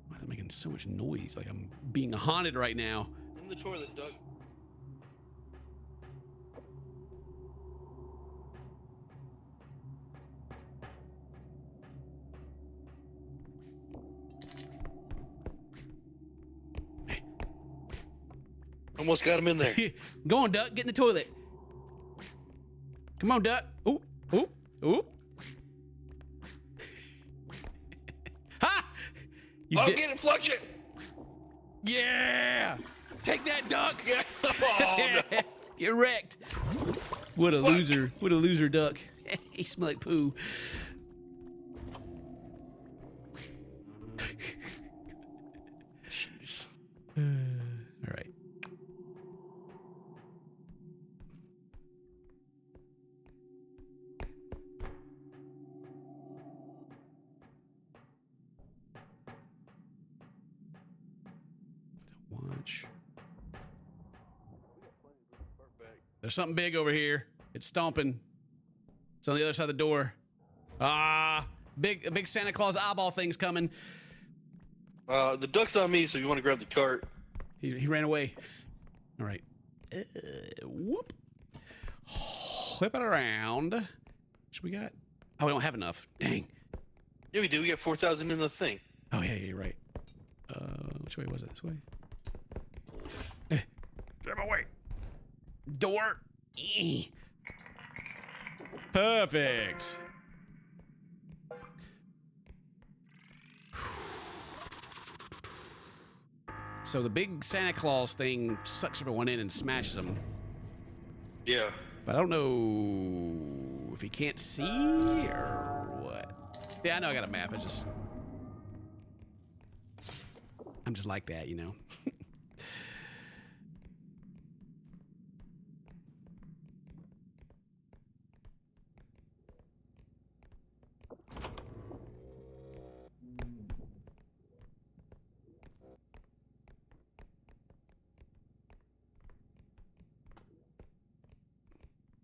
Why is it making so much noise? Like I'm being haunted right now. In the toilet, duck. Almost got him in there. Go on, duck. Get in the toilet. Come on, duck. Ooh, ooh, ooh. Ha! You I'll did- get it, flush it. Yeah! Take that, duck. Yeah. Oh, no. Get wrecked. What a loser. What a loser, duck. He smell like poo. Jeez. All right. Watch. There's something big over here. It's stomping. It's on the other side of the door. Ah, a big Santa Claus eyeball thing's coming. The duck's on me, so you want to grab the cart. He ran away. All right. Whoop. Whip it around. What we got? Oh, we don't have enough. Dang. Yeah, we do. We got 4,000 in the thing. Oh, yeah, you're right. Which way was it? This way? Get him away. Door. Perfect. So the big Santa Claus thing sucks everyone in and smashes them. Yeah. But I don't know if he can't see or what. Yeah, I know I got a map. I'm just like that, you know.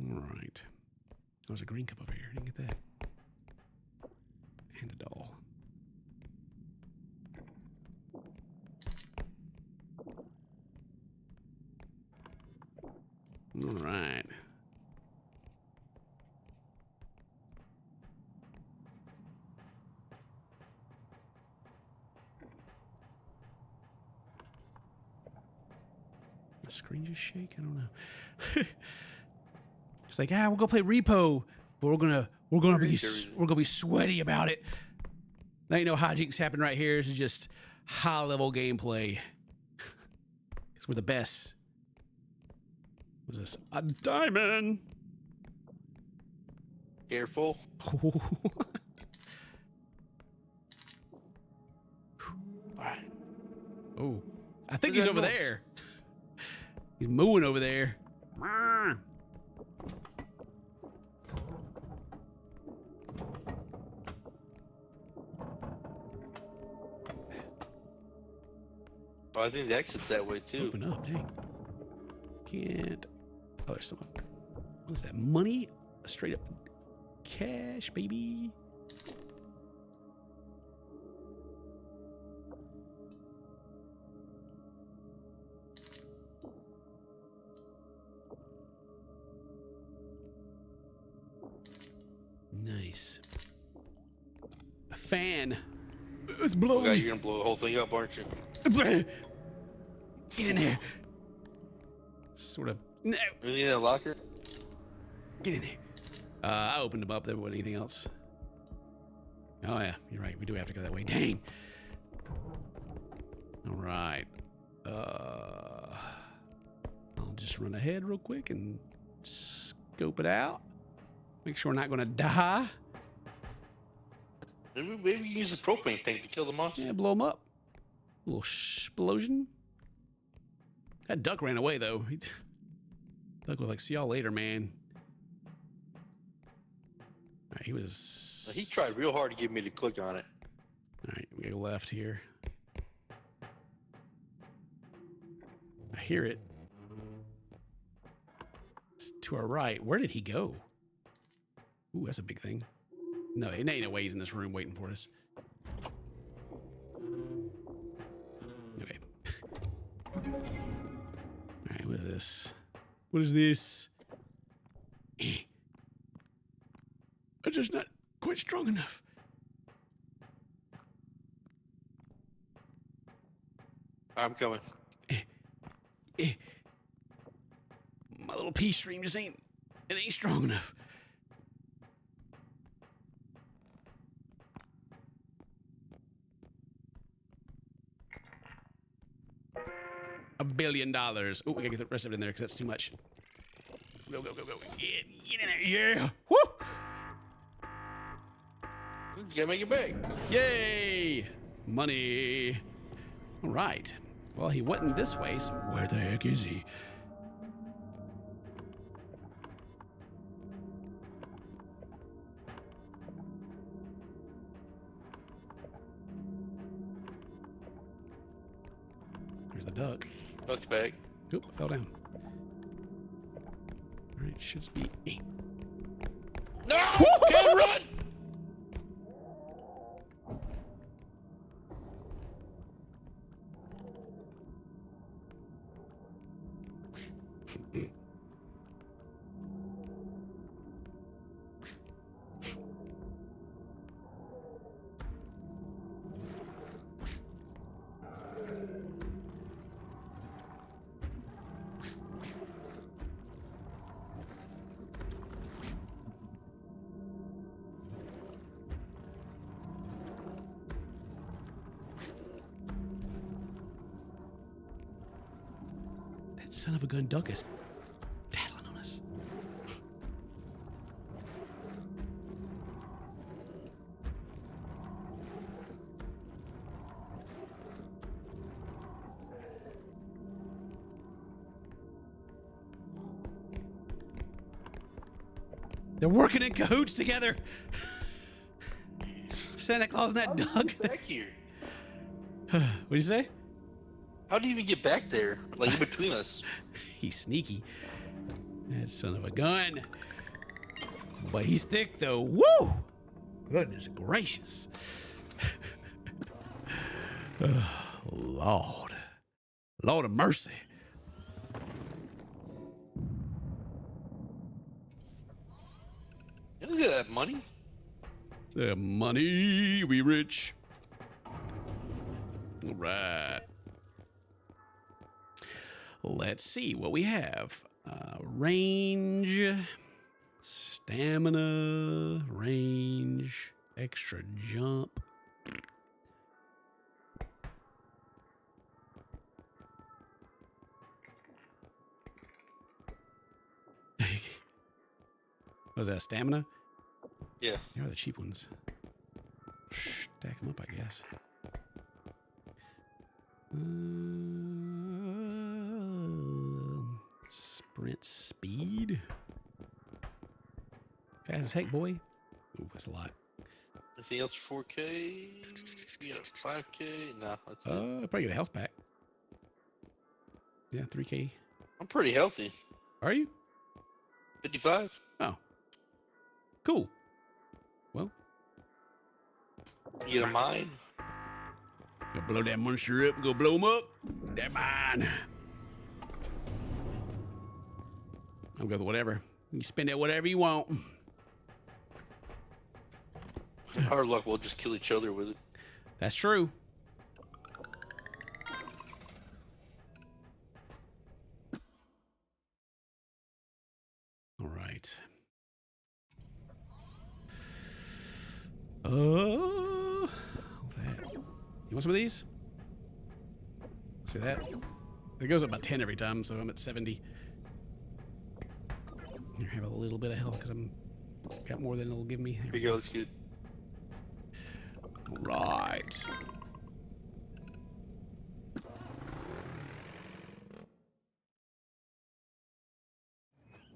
All right. There's a green cup over here. I didn't get that. And a doll. The screen just shake? I don't know. It's like, we'll go play repo, but we're gonna be sweaty about it. Now you know hijinks happen right here. This is just high level gameplay. Because we're the best. What's this? A diamond. Careful. Oh, I think he's over there. He's mooing over there. Oh, I think the exit's that way too. Open up, dang. Can't. Oh, there's someone. What is that? Money? Straight up cash, baby. Nice. A fan. It's blowing. Oh, God, you're gonna blow the whole thing up, aren't you? Get in there. Sort of. No. Really in that locker? Get in there. I opened them up. There wasn't anything else. Oh, yeah. You're right. We do have to go that way. Dang. All right. I'll just run ahead real quick and scope it out. Make sure we're not going to die. Maybe we can use this propane tank to kill the monster. Yeah, blow them up. A little explosion. That duck ran away, though. Duck was like, see y'all later, man. All right, he was... He tried real hard to get me to click on it. All right, we go left here. I hear it. It's to our right. Where did he go? Ooh, that's a big thing. No, it ain't no way he's in this room waiting for us. Okay. Alright, what is this? What is this? I'm just not quite strong enough. I'm coming. My little pea stream just ain't strong enough. $1 billion. Oh, we gotta get the rest of it in there because that's too much. Go, go, go, go. Get in there. Yeah. Woo! You gotta make it big. Yay! Money. All right. Well, he wasn't this way, so where the heck is he? There's the duck. Duck's back. Oop, I fell down. All right, should be. No! Can't run! Son of a gun duck is tattling on us. They're working in cahoots together. Santa Claus and that How duck. did you get back here? What'd you say? How do you even get back there? Like in between us? He's sneaky. That son of a gun. But he's thick though. Woo! Goodness gracious. Lord. Lord of mercy. You look at that money. The money, we rich. All right. Let's see what we have. Range, stamina, range, extra jump. Was that stamina? Yeah. They are the cheap ones. Stack them up, I guess. Sprint speed. Fast as heck, boy. Ooh, that's a lot. Anything else for 4K? You got 5K? No, that's it. Probably get a health pack. Yeah, 3K. I'm pretty healthy. Are you? 55. Oh. Cool. Well. You get a mine? Go blow that monster up. Go blow him up. That mine. I'm good with whatever. You spend it whatever you want. Hard luck, we'll just kill each other with it. That's true. All right. That. You want some of these? See that? It goes up by 10 every time, so I'm at 70. Here, have a little bit of health because I'm got more than it'll give me. Here you go, that's good. All right.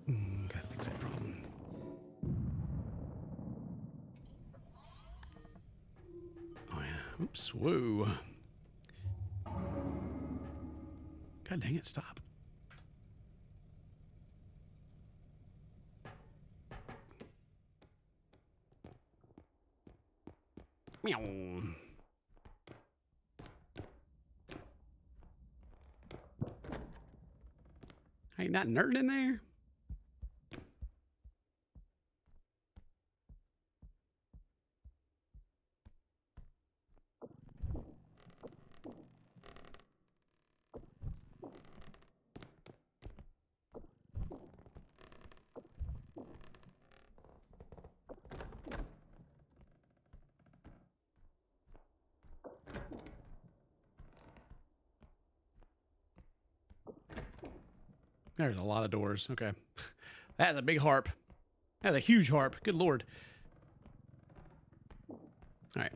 Gotta fix that problem. Oh yeah. Oops. Whoa. God dang it! Stop. Meow. Ain't not nerd in there? There's a lot of doors. Okay. That's a big harp. That's a huge harp. Good lord. All right.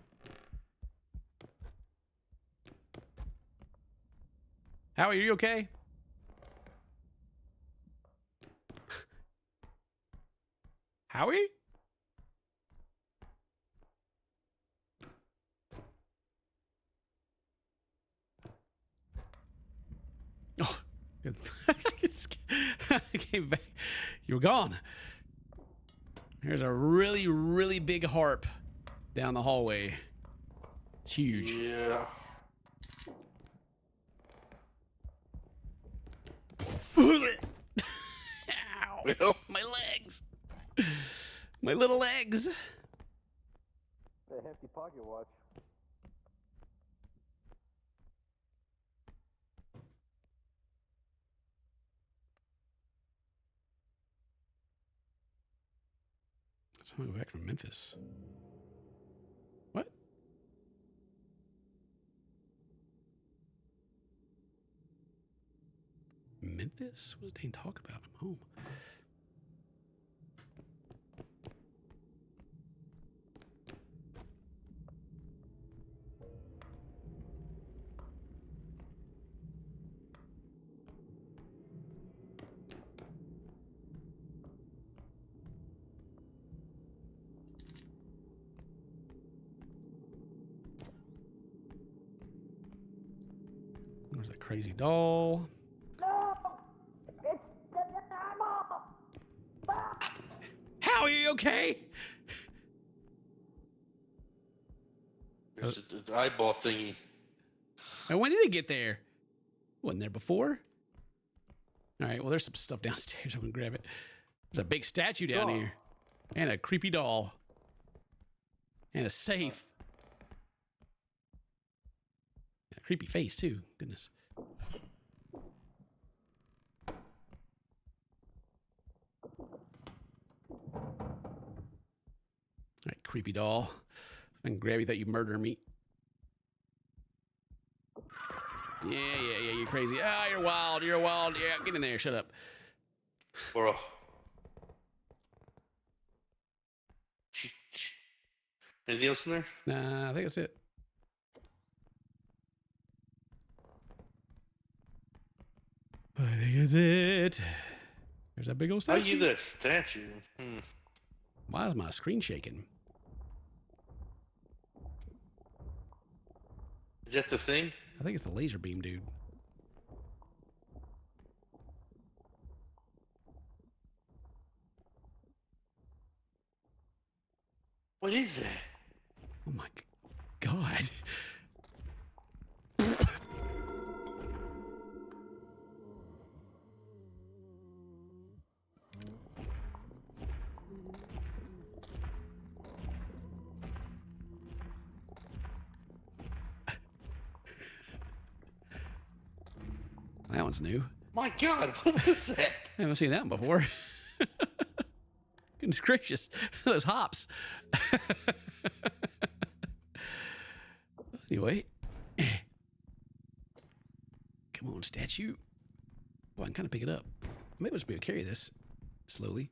How are you okay? Howie? Oh, good. I came back. You were gone. There's a really, really big harp down the hallway. It's huge. Yeah. Ow. Well, My legs. My little legs. a hefty pocket watch. Someone go back from Memphis. What? Memphis? What did Dane talk about? I'm home. There's that crazy doll. How are you okay? There's the eyeball thingy. And when did it get there? Wasn't there before? All right, well, there's some stuff downstairs. I'm going to grab it. There's a big statue down here. And a creepy doll. And a safe. And a creepy face, too. Goodness. right, creepy doll. I can grab you, thought you murder me. Yeah, you're crazy. Ah, you're wild. You're wild. Yeah, get in there. Shut up. Bro. Anything else in there? Nah, I think that's it. I think that's it. There's that big old How statue. you the statue? Why is my screen shaking? Is that the thing? I think it's the laser beam dude. What is that? Oh my God. That one's new. My God, what was that? I haven't seen that one before. Goodness gracious, those hops. Anyway. Come on, statue. Well, I can kind of pick it up. Maybe I'll just be able to carry this slowly.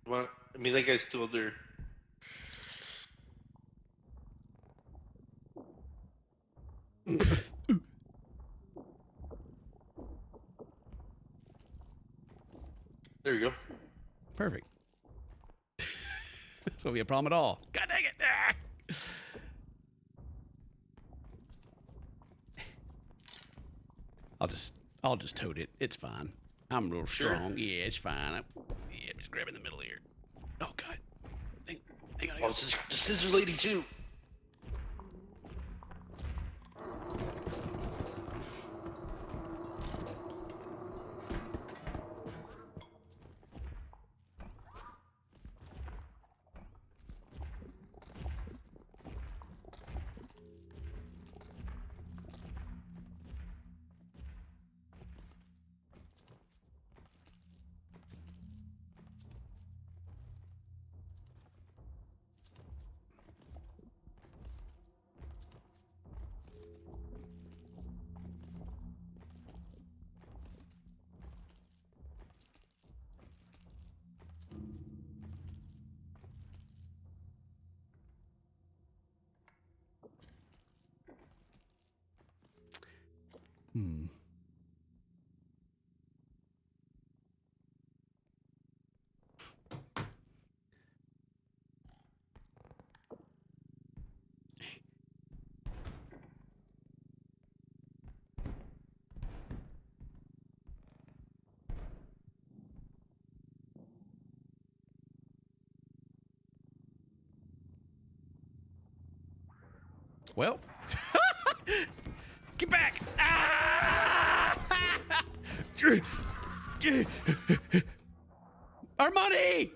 Well, I mean, that guy's still there. There you go. Perfect. This won't be a problem at all. God dang it. Ah! I'll just tote it. It's fine. I'm real Sure. strong. Yeah, it's fine. Yeah, just grab it in the middle here. Oh God. Hang on. Oh, it's the scissor lady too. Well. Get back! Ah! Our money!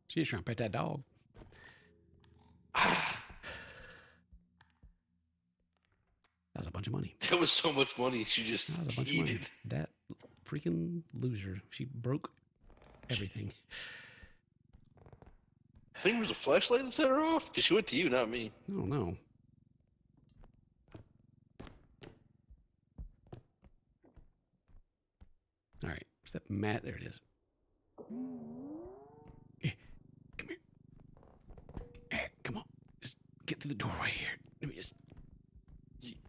She's trying to pet that dog. That was a bunch of money. That was so much money. She just That was a bunch of money. needed. That freaking loser. She broke everything. I think it was a flashlight that set her off. Because she went to you, not me. I don't know. All right. Where's that mat? There it is. Come here. Come on. Just get through the doorway here. Let me just.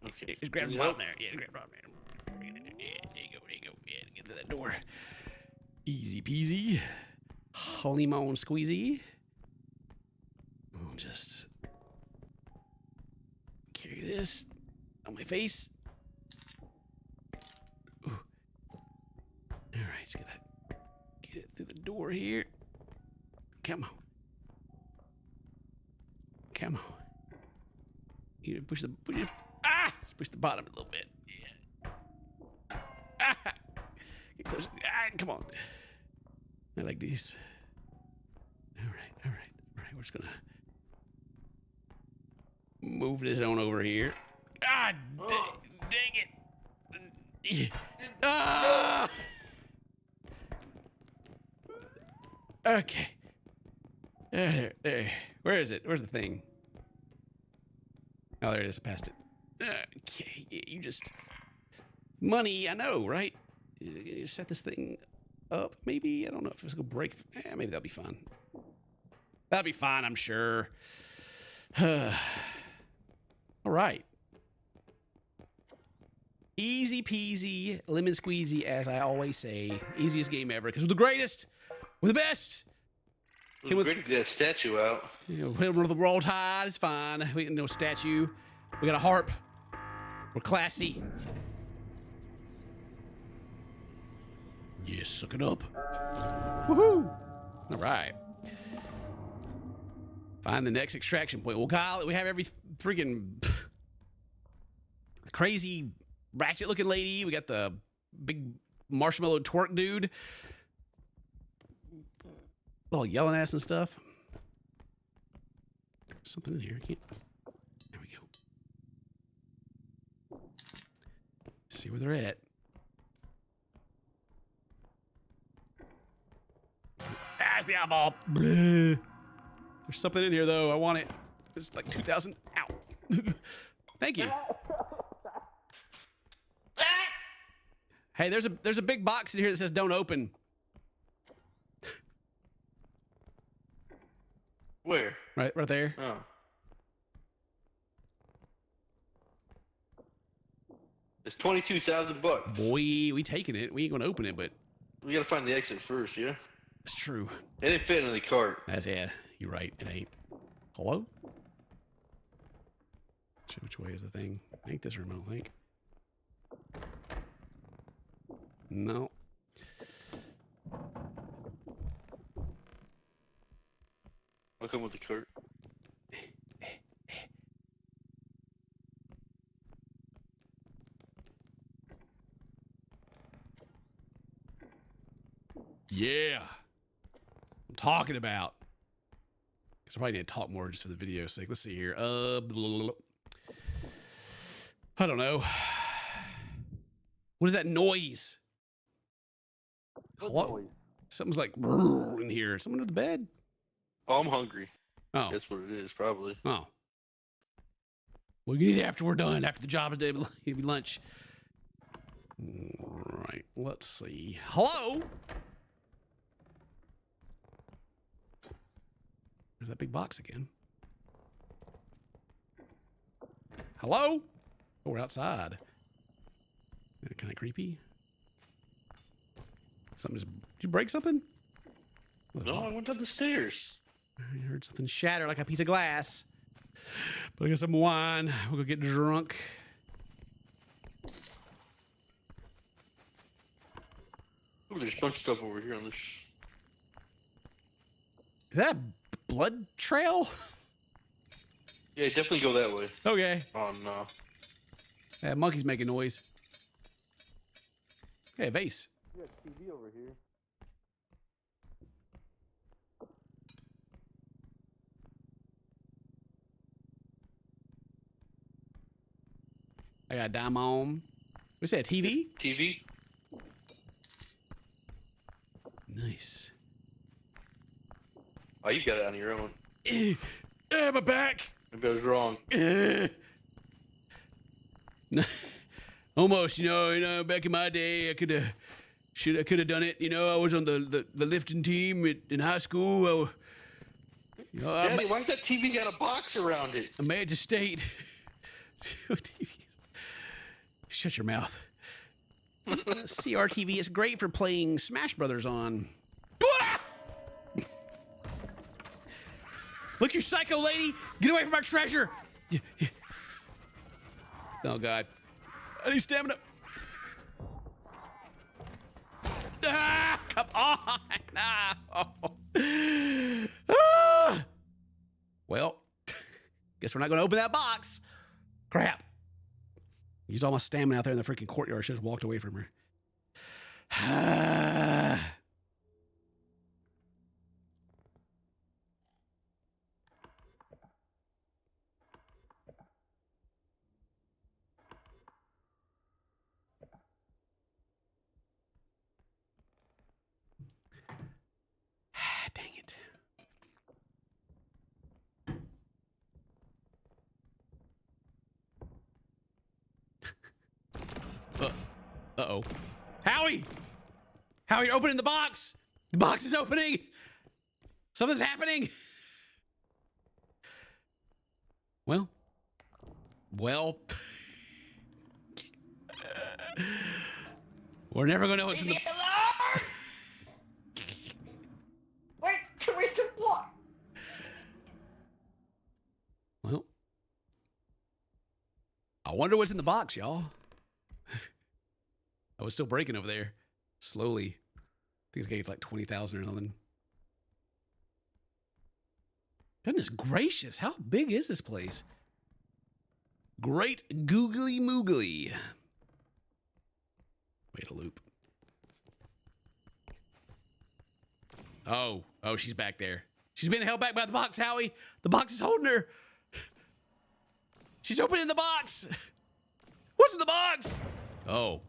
Okay. Just grab the Yep. bottom there. Yeah, grab the bottom there. Yeah, there you go. Yeah, get through that door. Easy peasy. Lemon squeezy. I'll just carry this on my face. Ooh. All right, just get it through the door here. Come on. You push the push the bottom a little bit. Yeah. Get closer. Come on. I like these. All right. We're just gonna move this on over here. Dang it. Ah! Okay. There. Where is it? Where's the thing? Oh, there it is. I passed it. Okay. You just... Money, I know, right? You set this thing up, maybe? I don't know if it's going to break. Maybe that'll be fun. That'll be fine, I'm sure. All right. Easy peasy, lemon squeezy, as I always say. Easiest game ever, because we're the greatest. We're the best. It was great to get that statue out. You know, we'll the roll tide. It's fine. We got no statue. We got a harp. We're classy. Yes, suck it up. Woohoo! All right. Find the next extraction point. Well, Kyle, we have every freaking crazy ratchet-looking lady. We got the big marshmallow twerk dude. All yelling ass and stuff. Something in here. I can't. There we go. See where they're at. That's the eyeball. Bleh. There's something in here though. I want it. There's like 2,000. Ow. Thank you. Hey, there's a big box in here that says "Don't open." Where? Right there. Oh. It's $22,000. Boy, we taking it. We ain't gonna open it, but We gotta find the exit first, yeah? it's true. It didn't fit in the cart. Yeah, you're right. It ain't. Hello? Which way is the thing? I think this room, I don't think. No. I'll come with the cart. Yeah. I'm talking about. Because I probably need to talk more just for the video's sake. Let's see here. Blah, blah, blah. I don't know. What is that noise? What? Something's like in here. Someone under the bed? Oh, I'm hungry. Oh. That's what it is, probably. Oh. We'll get it after we're done. After the job today, it'll be lunch. All right. Let's see. Hello? There's that big box again. Hello? Oh, we're outside. Kind of creepy. Something just... Did you break something? No, I went down the stairs. I heard something shatter like a piece of glass. But I got some wine. We'll go get drunk. Oh, there's a bunch of stuff over here on this. Is that a blood trail? Yeah, definitely go that way. Okay. Oh, no. That monkey's making noise. Hey, vase. You got TV over here. I got a dime on. What's that, TV? TV? Nice. Oh, you got it on your own. My back. Maybe I was wrong. Almost, you know, back in my day, I could have done it. You know, I was on the lifting team in high school. Daddy, why's that TV got a box around it? I made the state. TV. Shut your mouth. CRTV is great for playing Smash Brothers on. Look, you psycho lady! Get away from our treasure! Oh, God. I need stamina. Ah, come on! No. Ah. Well, guess we're not going to open that box. Crap. Used all my stamina out there in the freaking courtyard. Should have walked away from her. Dang it. Uh-oh. Howie! Howie, you're opening the box! The box is opening! Something's happening! Well. We're never gonna know what's in the... Wait, where's the block? Well. I wonder what's in the box, y'all. I was still breaking over there. Slowly. I think it's getting to like 20,000 or something. Goodness gracious, how big is this place? Great googly moogly. Wait a loop. Oh, she's back there. She's being held back by the box, Howie. The box is holding her. She's opening the box. What's in the box? Oh.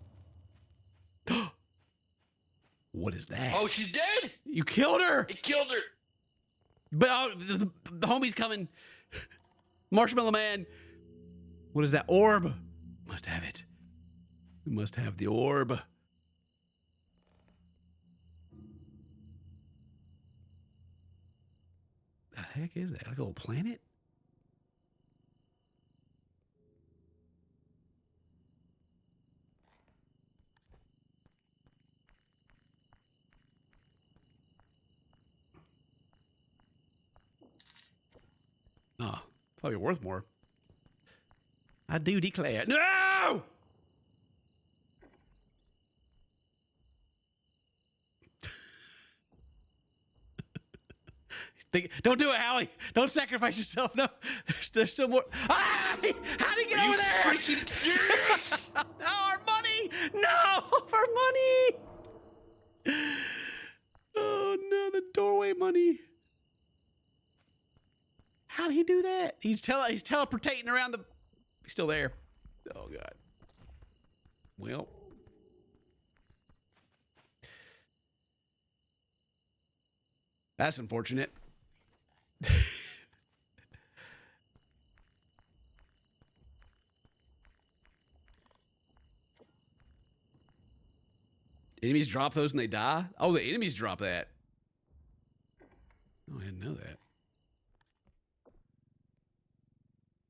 What is that? Oh, she's dead. You killed her. It killed her. But the homie's coming. Marshmallow Man. What is that? Orb. Must have it. We must have the orb. The heck is that? Like a little planet? Oh, probably worth more. I do declare. No! Don't do it, Howie. Don't sacrifice yourself. No, there's still more. Ah! How did he get over there? Freaking serious? No, our money. No, our money. Oh no, the doorway money. How did he do that? He's teleportating around the... He's still there. Oh, God. Well. That's unfortunate. Enemies drop those when they die? Oh, the enemies drop that. Oh, I didn't know that.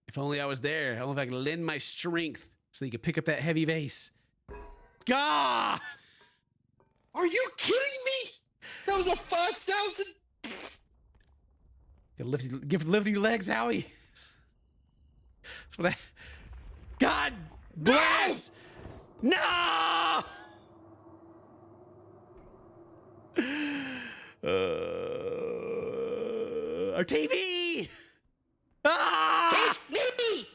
If only I was there. I don't know if I could lend my strength so you could pick up that heavy vase. God! Are you kidding me? That was a 5,000. Lift your legs, Howie. That's what I... God bless! No! Our TV! Ah! It's me!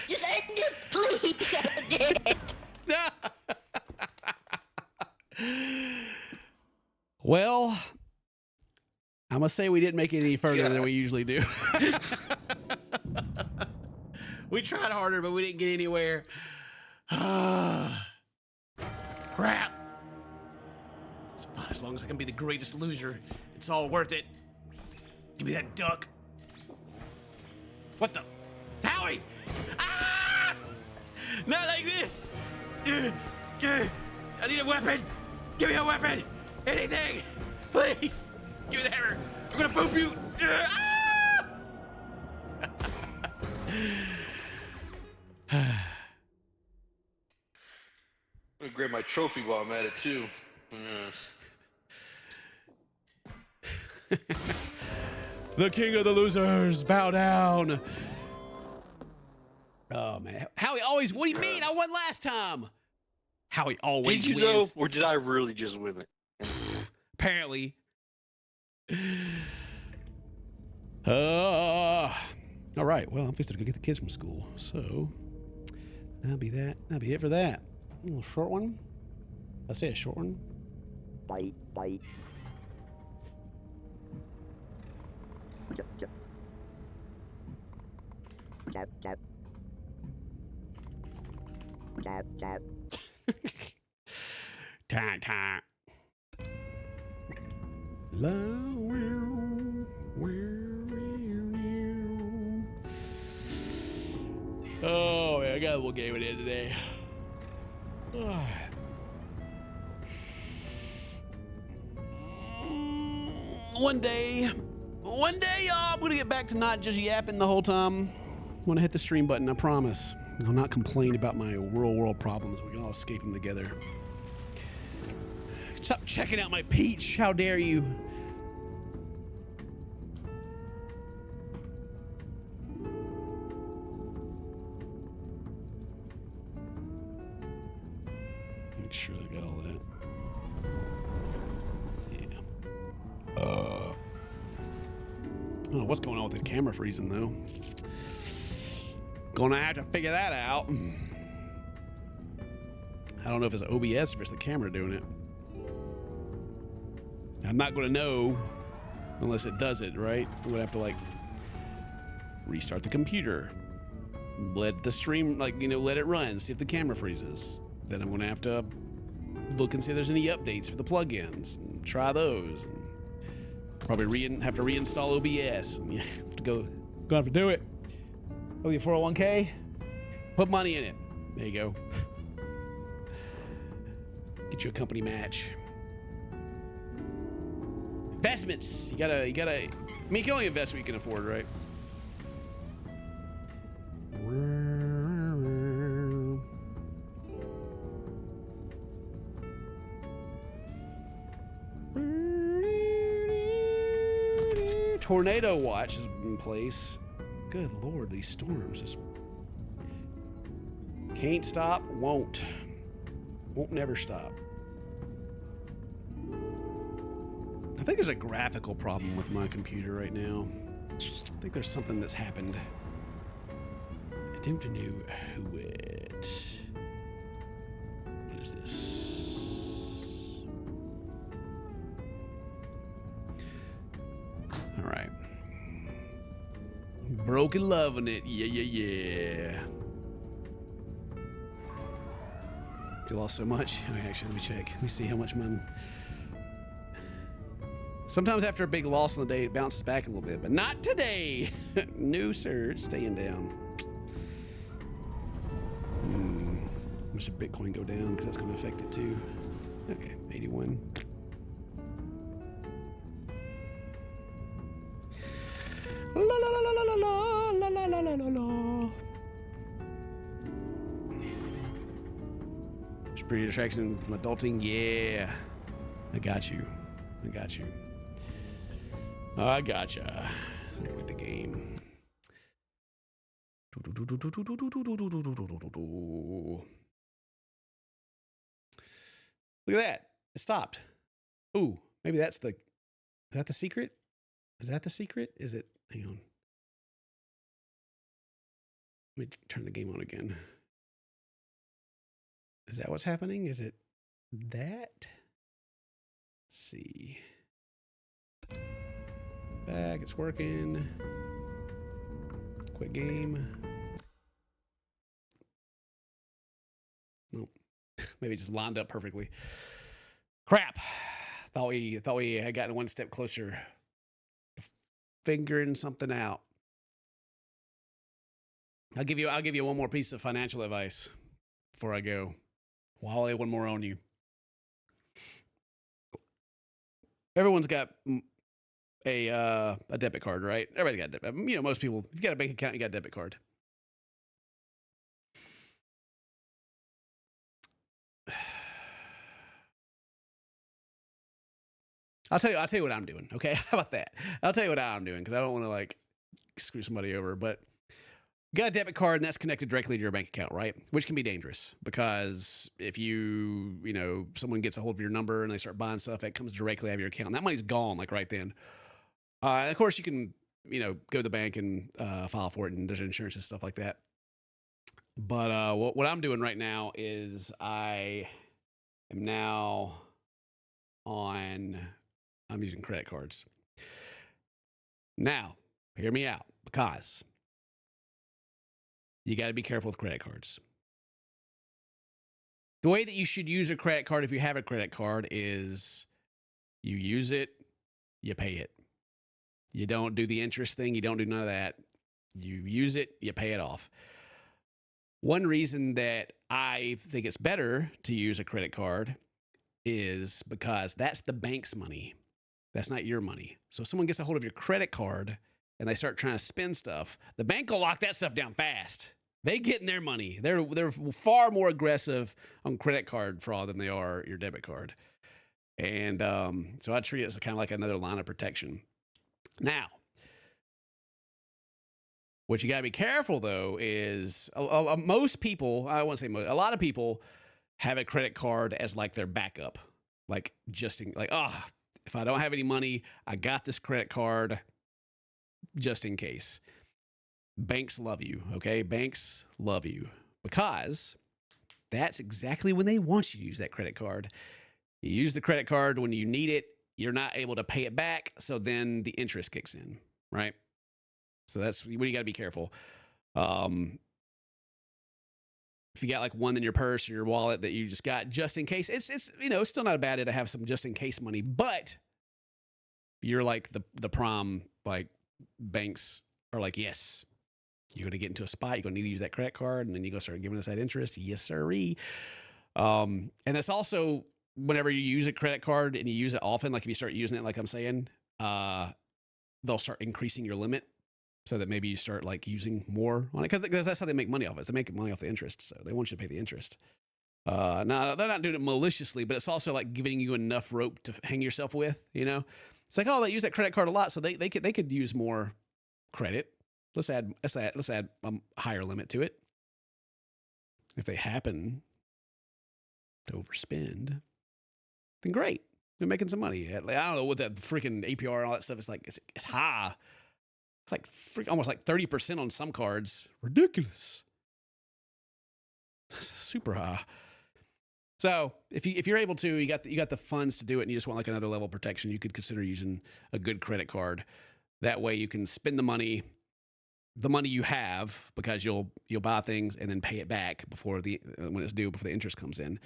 Just end it, please! End it! Well, I must say we didn't make it any further than we usually do. We tried harder, but we didn't get anywhere. Crap. It's fine as long as I can be the greatest loser. It's all worth it. Give me that duck. What the? Howie! Ah! Not like this! I need a weapon! Give me a weapon! Anything! Please! Give me the hammer! I'm gonna poop you! Ah! I'm gonna grab my trophy while I'm at it too. The king of the losers, bow down. Oh man, Howie always. What do you mean? I won last time. Howie always Did you wins. know, or did I really just win it? Apparently. All right. Well, I'm fixing to go get the kids from school. So That'll be that. That'll be it for that. A little short one. I say a short one. Bite, bite. Chip, chip. Tap, tap. Tap, tap. Time, time. Oh, man, I got a little game at it today. One day, y'all, I'm gonna get back to not just yapping the whole time. I'm gonna hit the stream button, I promise. I'll not complain about my real world problems. We can all escape them together. Stop checking out my peach. How dare you? Make sure I got all that. Yeah. I don't know what's going on with the camera freezing though. Gonna have to figure that out. I don't know if it's OBS or if it's the camera doing it. I'm not gonna know unless it does it, right? I'm gonna have to like restart the computer, let the stream, like, you know, let it run, see if the camera freezes. Then I'm gonna have to look and see if there's any updates for the plugins and try those. And probably have to reinstall OBS. And you have to gonna have to do it. Oh, your 401k? Put money in it. There you go. Get you a company match. Investments. You gotta, I mean, you can only invest what you can afford, right? Tornado watch is in place. Good Lord, these storms just can't stop, won't never stop. I think there's a graphical problem with my computer right now. I think there's something that's happened. I don't know who it. What is this? All right. Broken love in it. Yeah. You lost so much. Oh, actually, let me check. Let me see how much mine. Sometimes after a big loss on the day, it bounces back a little bit, but not today. No, sir. It's staying down. How much should Bitcoin go down? Because that's going to affect it too. Okay, 81. La la la la la la la la la la la. It's pretty distraction from adulting. Yeah, I got you. I gotcha. With the game. Look at that. It stopped. Ooh, maybe that's the. Is that the secret? Is that the secret? Is it? Hang on. Let me turn the game on again. Is that what's happening? Is it that? Let's see. Back, it's working. Quit game. Nope. Maybe it just lined up perfectly. Crap. Thought we had gotten one step closer to figuring something out. I'll give you one more piece of financial advice before I go. Well, I'll lay one more on you. Everyone's got a debit card, right? Everybody's got a debit. You know, most people, if you got a bank account, you got a debit card. I'll tell you what I'm doing. Okay, how about that? I'll tell you what I'm doing because I don't want to like screw somebody over. But you got a debit card and that's connected directly to your bank account, right? Which can be dangerous because if someone gets a hold of your number and they start buying stuff, it comes directly out of your account. And that money's gone like right then. Of course, you can go to the bank and file for it, and there's insurance and stuff like that. But what I'm doing right now is I am now I'm using credit cards. Now, hear me out, because you got to be careful with credit cards. The way that you should use a credit card if you have a credit card is you use it, you pay it. You don't do the interest thing, you don't do none of that. You use it, you pay it off. One reason that I think it's better to use a credit card is because that's the bank's money. That's not your money. So if someone gets a hold of your credit card and they start trying to spend stuff, the bank will lock that stuff down fast. They get in their money. They're far more aggressive on credit card fraud than they are your debit card. And so I treat it as kind of like another line of protection. Now, what you got to be careful, though, is most people, I won't say most, a lot of people have a credit card as like their backup. Like if I don't have any money, I got this credit card just in case. Banks love you, okay? Banks love you because that's exactly when they want you to use that credit card. You use the credit card when you need it. You're not able to pay it back, so then the interest kicks in, right? So that's when you got to be careful. If you got like one in your purse or your wallet that you just got just in case, it's still not a bad idea to have some just in case money, but you're like the prom, like banks are like, yes, you're going to get into a spot, you're going to need to use that credit card, and then you're going to start giving us that interest. Yes, sirree. And that's also whenever you use a credit card and you use it often, like if you start using it, like I'm saying, they'll start increasing your limit so that maybe you start like using more on it because that's how they make money off it. They make money off the interest. So they want you to pay the interest. Now they're not doing it maliciously, but it's also like giving you enough rope to hang yourself with, It's like, oh, they use that credit card a lot. So they could use more credit. Let's add a higher limit to it. If they happen to overspend, then great. They're making some money. I don't know what that freaking APR and all that stuff is like. It's high. It's like almost like 30% on some cards. Ridiculous. That's super high. So if you're able to, you got the funds to do it, and you just want like another level of protection, you could consider using a good credit card. That way you can spend the money you have, because you'll buy things and then pay it back when it's due, before the interest comes in,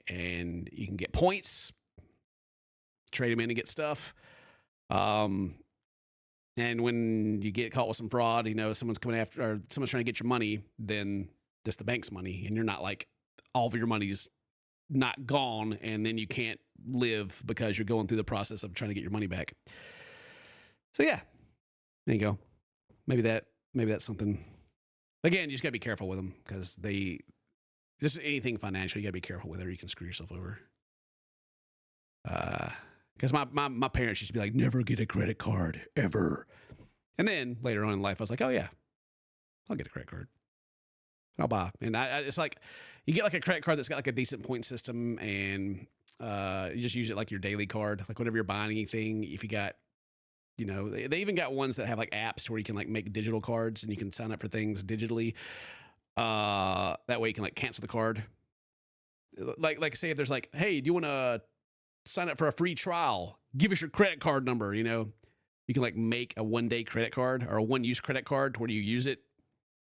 and you can get points, trade them in and get stuff. And when you get caught with some fraud, someone's coming after, or someone's trying to get your money, then that's the bank's money, and you're not like all of your money's not gone, and then you can't live because you're going through the process of trying to get your money back. So yeah, there you go. Maybe that's something. Again, you just gotta be careful with them, because just anything financial, you gotta be careful with it, or you can screw yourself over. Because my parents used to be like, never get a credit card ever. And then later on in life, I was like, oh yeah, I'll get a credit card. I'll buy. And it's like, you get like a credit card that's got like a decent point system, and you just use it like your daily card. Like whenever you're buying anything, if you got, they even got ones that have like apps to where you can like make digital cards, and you can sign up for things digitally. That way you can like cancel the card. Like say if there's like, hey, do you want to sign up for a free trial? Give us your credit card number. You can like make a 1-day credit card or a 1-use credit card to where you use it,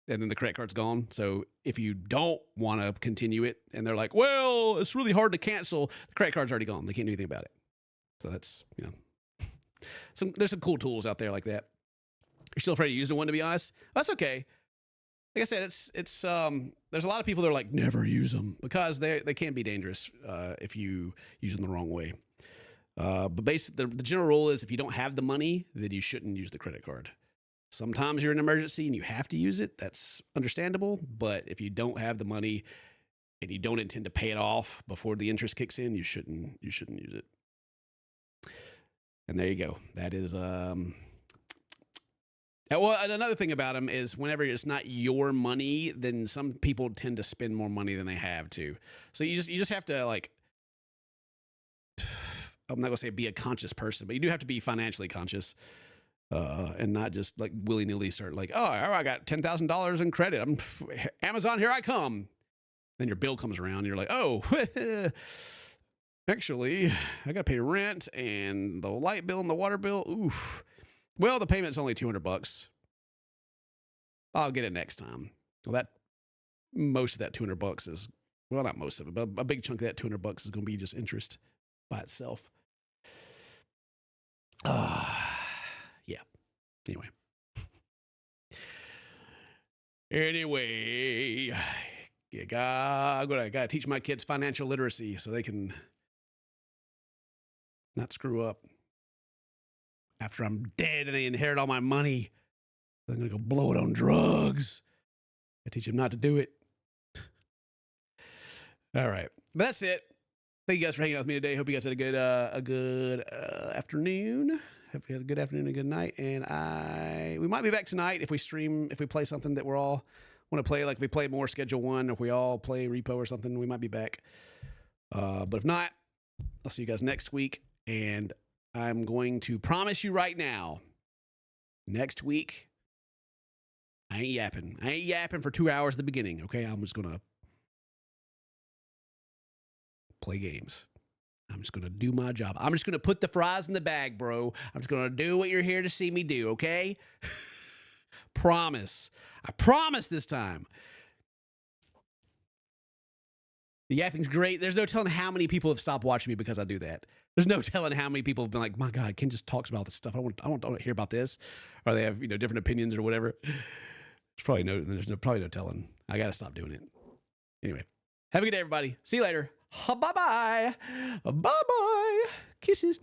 and then the credit card's gone. So if you don't want to continue it, and they're like, well, it's really hard to cancel, the credit card's already gone. They can't do anything about it. So that's, there's some cool tools out there like that. You're still afraid to use the one, to be honest? That's okay. Like I said, it's there's a lot of people that are like, never use them, because they can be dangerous if you use them the wrong way. But basically, the general rule is, if you don't have the money, then you shouldn't use the credit card. Sometimes you're in an emergency and you have to use it. That's understandable. But if you don't have the money and you don't intend to pay it off before the interest kicks in, you shouldn't use it. And there you go. That is and another thing about them is, whenever it's not your money, then some people tend to spend more money than they have to. So you just have to, like, I'm not gonna say be a conscious person, but you do have to be financially conscious. and not just like willy nilly start like, oh, I got $10,000 in credit. Amazon, here I come. Then your bill comes around. And you're like, oh, actually, I got to pay rent and the light bill and the water bill. Oof. Well, the payment's only $200. I'll get it next time. Well, most of that $200 is, well, not most of it, but a big chunk of that $200 is going to be just interest by itself. Yeah. Anyway, yeah, I gotta teach my kids financial literacy so they can not screw up. After I'm dead and they inherit all my money, I'm gonna go blow it on drugs. I teach them not to do it. All right, that's it. Thank you guys for hanging out with me today. Hope you guys had a good afternoon. Hope you had a good afternoon and a good night. And we might be back tonight if we play something that we're all want to play. Like if we play more Schedule 1, if we all play Repo or something, we might be back. But if not, I'll see you guys next week. And I'm going to promise you right now, next week, I ain't yapping. I ain't yapping for 2 hours at the beginning, okay? I'm just going to play games. I'm just going to do my job. I'm just going to put the fries in the bag, bro. I'm just going to do what you're here to see me do, okay? Promise. I promise this time. The yapping's great. There's no telling how many people have stopped watching me because I do that. There's no telling how many people have been like, my God, Ken just talks about this stuff. I don't want to hear about this. Or they have, different opinions or whatever. There's probably no telling. I got to stop doing it. Anyway, have a good day, everybody. See you later. Bye-bye. Bye-bye. Kisses.